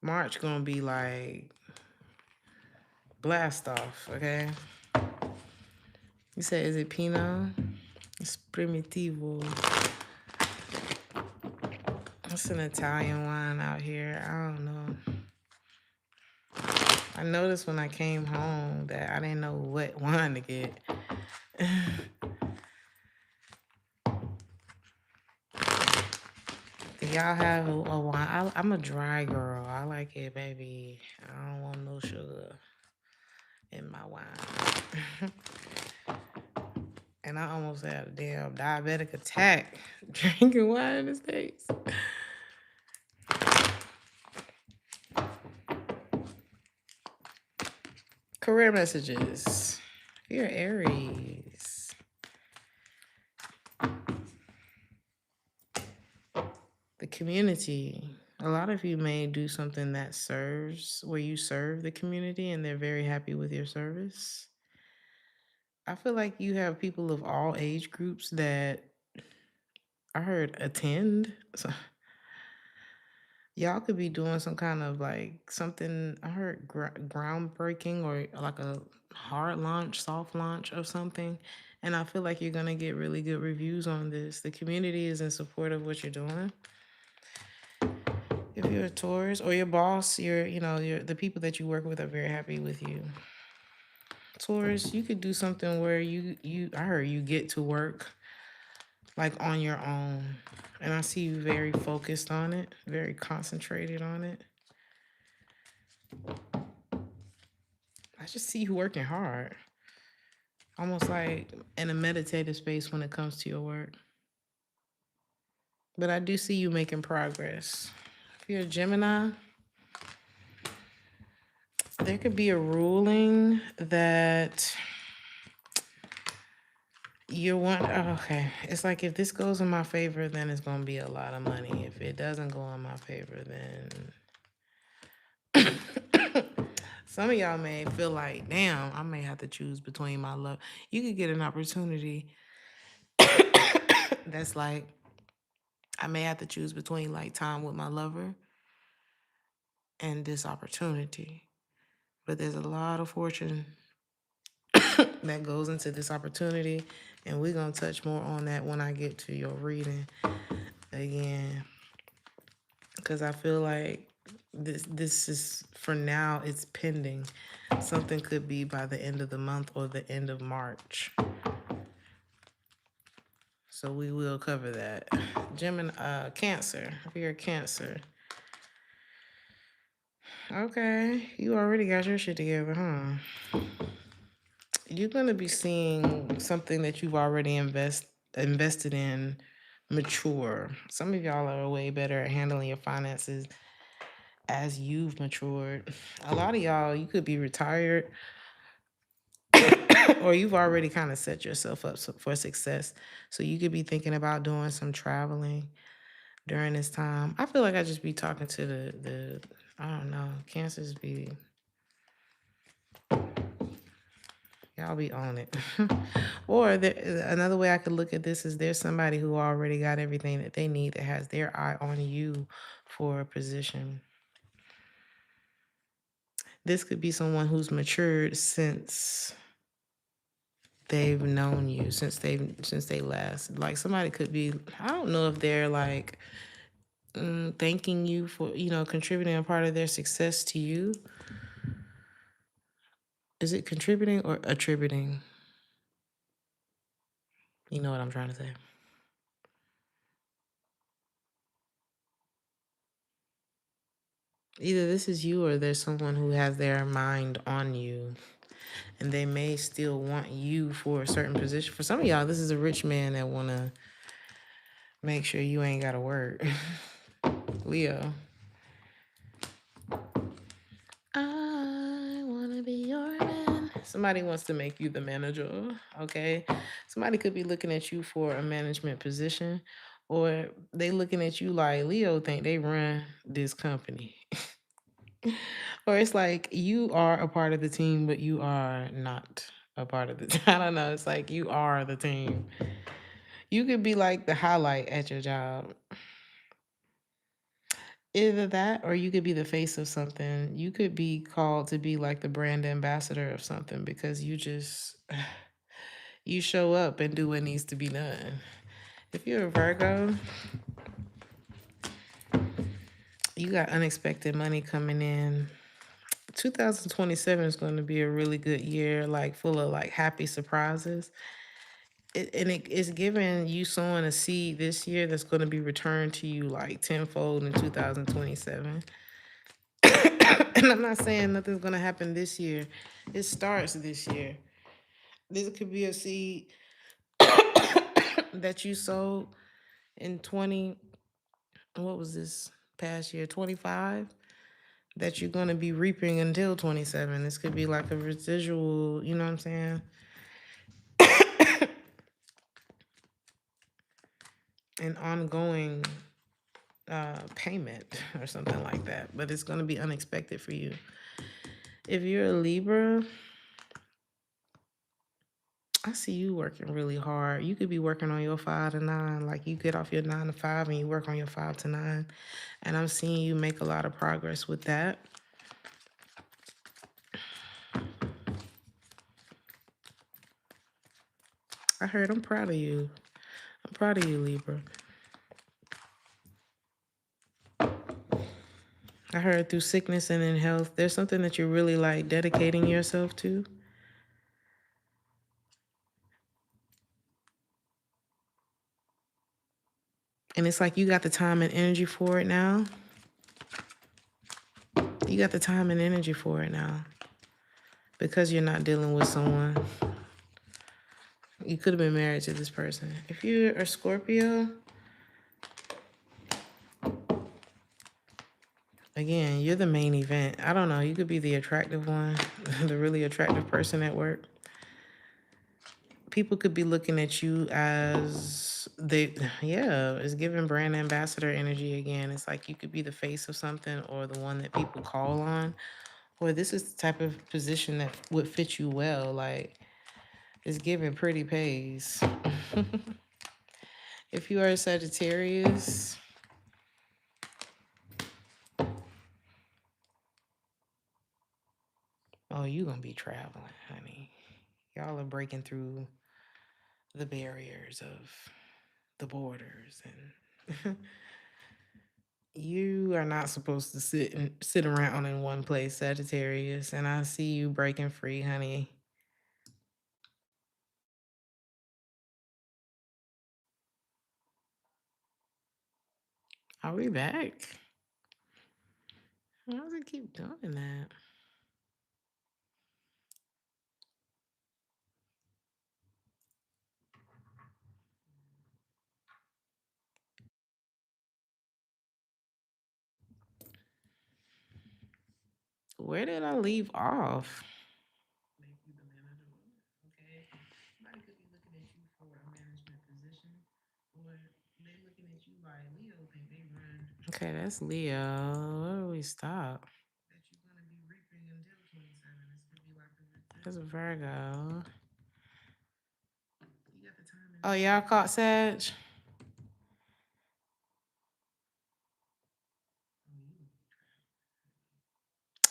March gonna be like blast off, okay? You said, is it Pinot? It's Primitivo. It's an Italian wine out here. I don't know. I noticed when I came home that I didn't know what wine to get. Do y'all have a wine? I'm a dry girl. I like it, baby. I don't want no sugar in my wine. And I almost had a damn diabetic attack drinking wine in the States. Career messages. You're Aries. The community. A lot of you may do something that serves, where you serve the community and they're very happy with your service. I feel like you have people of all age groups that I heard attend. So y'all could be doing some kind of like something, I heard groundbreaking or like a hard launch, soft launch of something. And I feel like you're going to get really good reviews on this. The community is in support of what you're doing. If you're a Taurus or your boss, the people that you work with are very happy with you. Taurus, you could do something where I heard you get to work like on your own. And I see you very focused on it, very concentrated on it. I just see you working hard. Almost like in a meditative space when it comes to your work. But I do see you making progress. If you're a Gemini, there could be a ruling that You're one. Oh, okay. It's like if this goes in my favor, then it's gonna be a lot of money. If it doesn't go in my favor, then some of y'all may feel like, damn, I may have to choose between my love. You could get an opportunity that's like, I may have to choose between like time with my lover and this opportunity. But there's a lot of fortune that goes into this opportunity, and we're gonna touch more on that when I get to your reading again, because I feel like this is, for now, it's pending. Something could be by the end of the month or the end of March, so we will cover that. Gemini, Cancer. If you're a Cancer, okay, you already got your shit together, huh? You're gonna be seeing something that you've already invested in mature. Some of y'all are way better at handling your finances as you've matured. A lot of y'all, you could be retired or you've already kind of set yourself up for success. So you could be thinking about doing some traveling during this time. I feel like I just be talking to the I don't know, Cancers be, y'all be on it. Or another way I could look at this is there's somebody who already got everything that they need, that has their eye on you for a position. This could be someone who's matured since they've known you, since they last. Like somebody could be, I don't know if they're like thanking you for, contributing a part of their success to you. Is it contributing or attributing? You know what I'm trying to say. Either this is you or there's someone who has their mind on you, and they may still want you for a certain position. For some of y'all, this is a rich man that want to make sure you ain't got to work. Leo. I want to be your man. Somebody wants to make you the manager, okay? Somebody could be looking at you for a management position, or they looking at you like Leo think they run this company. Or it's like you are a part of the team, but you are not a part of the team. I don't know. It's like you are the team. You could be like the highlight at your job. Either that or you could be the face of something. You could be called to be like the brand ambassador of something because you just you show up and do what needs to be done. If you're a Virgo, you got unexpected money coming in. 2027 is going to be a really good year, like full of like happy surprises. It's giving you sowing a seed this year that's going to be returned to you like tenfold in 2027. And I'm not saying nothing's going to happen this year. It starts this year. This could be a seed that you sowed in what was this past year, 25, that you're going to be reaping until 27. This could be like a residual, you know what I'm saying? An ongoing payment or something like that, but it's going to be unexpected for you. If you're a Libra, I see you working really hard. You could be working on your 5 to 9, like you get off your 9 to 5 and you work on your 5 to 9, and I'm seeing you make a lot of progress with that. I heard, I'm proud of you. I'm proud of you, Libra. I heard through sickness and in health, there's something that you're really like dedicating yourself to. And it's like you got the time and energy for it now. You got the time and energy for it now. Because you're not dealing with someone. You could have been married to this person. If you're a Scorpio, again, you're the main event. I don't know. You could be the attractive one, the really attractive person at work. people could be looking at you as yeah, it's giving brand ambassador energy again. It's like you could be the face of something or the one that people call on, or this is the type of position that would fit you well. Like, it's giving pretty pays. If you are a Sagittarius, oh, you gonna be traveling, honey. Y'all are breaking through the barriers of the borders, and you are not supposed to sit around in one place, Sagittarius. And I see you breaking free, honey. Are we back? Why does it keep doing that? Where did I leave off? Okay. Somebody could be looking at you for a management position, or they looking at you like Leo think they run. Okay, that's Leo. Where do we stop? That you're gonna be reaping until 27. This could be like that's a Virgo. You got the time. Oh, y'all caught Sag?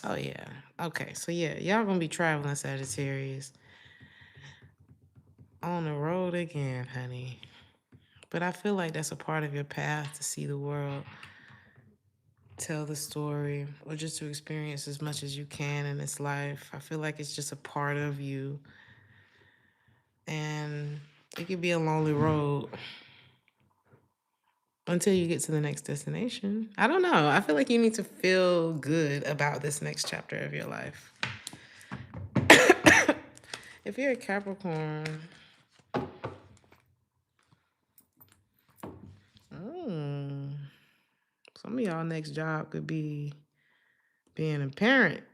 Oh yeah. Okay, so yeah, y'all gonna be traveling, Sagittarius. On the road again, honey. But I feel like that's a part of your path to see the world, tell the story, or just to experience as much as you can in this life. I feel like it's just a part of you. And it could be a lonely road until you get to the next destination. I don't know. I feel like you need to feel good about this next chapter of your life. If you're a Capricorn, some of y'all next job could be being a parent.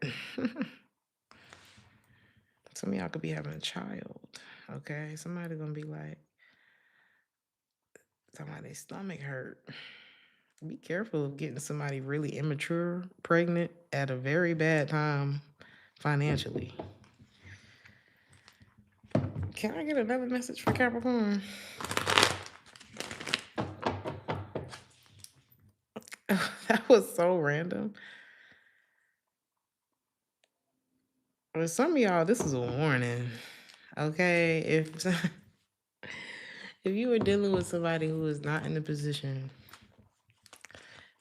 Some of y'all could be having a child. Okay, somebody gonna be like, somebody's stomach hurt. Be careful of getting somebody really immature pregnant at a very bad time financially. Can I get another message for Capricorn? That was so random. For some of y'all, this is a warning. Okay, if you are dealing with somebody who is not in a position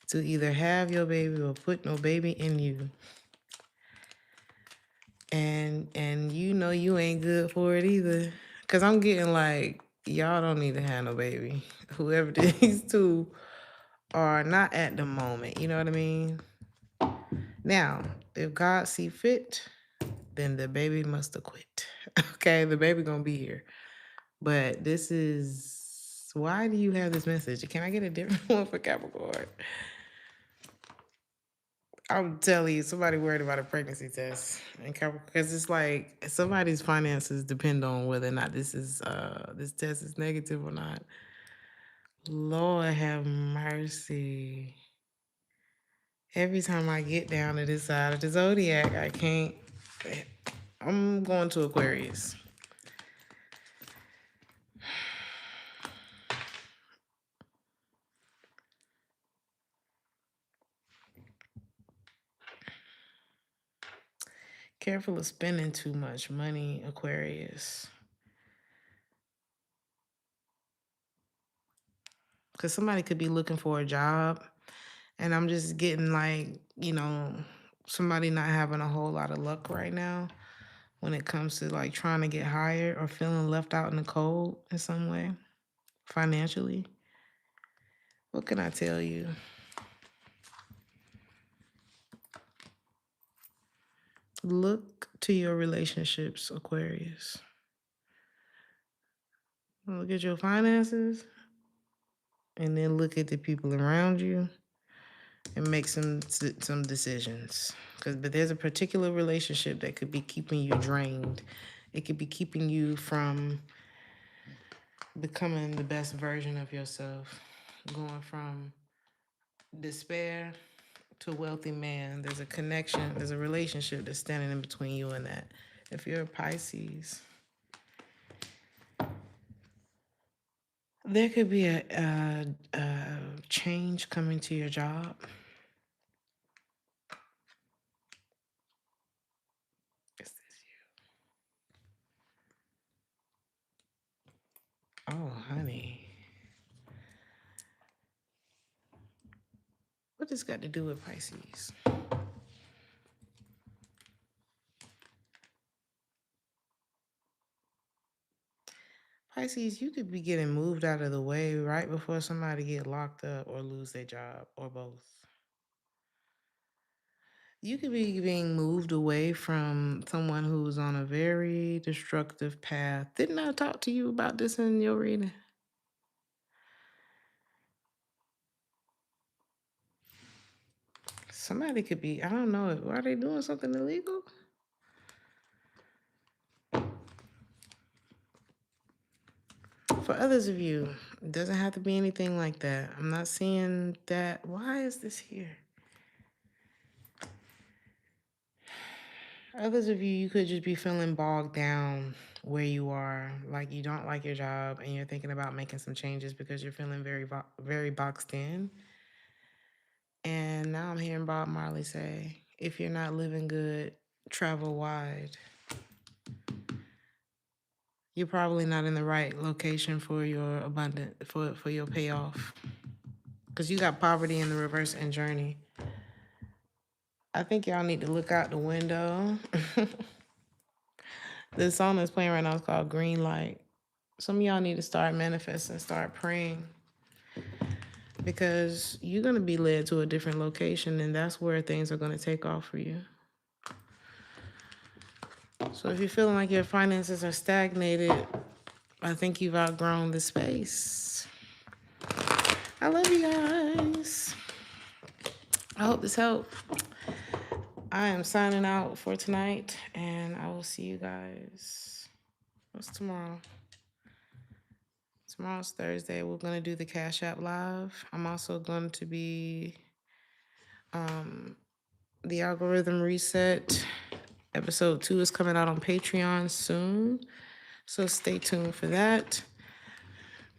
to either have your baby or put no baby in you, and you know you ain't good for it either, because I'm getting like, y'all don't need to have no baby. Whoever these two are not at the moment, you know what I mean? Now, if God see fit, then the baby must have quit. Okay, the baby gonna be here. But this is, why do you have this message? Can I get a different one for Capricorn? I'm telling you, somebody worried about a pregnancy test in Capricorn, because it's like somebody's finances depend on whether or not this test is negative or not. Lord have mercy. Every time I get down to this side of the zodiac, I can't. I'm going to Aquarius. Careful of spending too much money, Aquarius. Because somebody could be looking for a job, and I'm just getting like, somebody not having a whole lot of luck right now when it comes to like trying to get hired or feeling left out in the cold in some way financially. What can I tell you? Look to your relationships, Aquarius. Look at your finances, and then look at the people around you and make some decisions. But there's a particular relationship that could be keeping you drained. It could be keeping you from becoming the best version of yourself, going from despair to wealthy man. There's a connection, there's a relationship that's standing in between you and that. If you're a Pisces, there could be a change coming to your job. Is this you? Oh, honey. What this got to do with Pisces? Pisces, you could be getting moved out of the way right before somebody get locked up or lose their job, or both. You could be being moved away from someone who's on a very destructive path. Didn't I talk to you about this in your reading? Somebody could be, I don't know, are they doing something illegal? For others of you, it doesn't have to be anything like that. I'm not seeing that. Why is this here? Others of you, you could just be feeling bogged down where you are, like you don't like your job and you're thinking about making some changes because you're feeling very boxed in. And now I'm hearing Bob Marley say, if you're not living good, travel wide. You're probably not in the right location for your for your payoff. Because you got poverty in the reverse and journey. I think y'all need to look out the window. The song that's playing right now is called Green Light. Some of y'all need to start manifesting, start praying. Because you're going to be led to a different location, and that's where things are going to take off for you. So if you're feeling like your finances are stagnated, I think you've outgrown the space. I love you guys. I hope this helped. I am signing out for tonight, and I will see you guys. What's tomorrow? Tomorrow's Thursday. We're going to do the Cash App Live. I'm also going to be the Algorithm Reset. Episode 2 is coming out on Patreon soon, so stay tuned for that.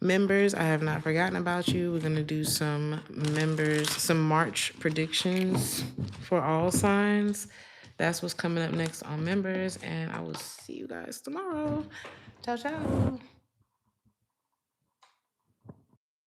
Members, I have not forgotten about you. We're going to do some March predictions for all signs. That's what's coming up next on Members, and I will see you guys tomorrow. Ciao, ciao.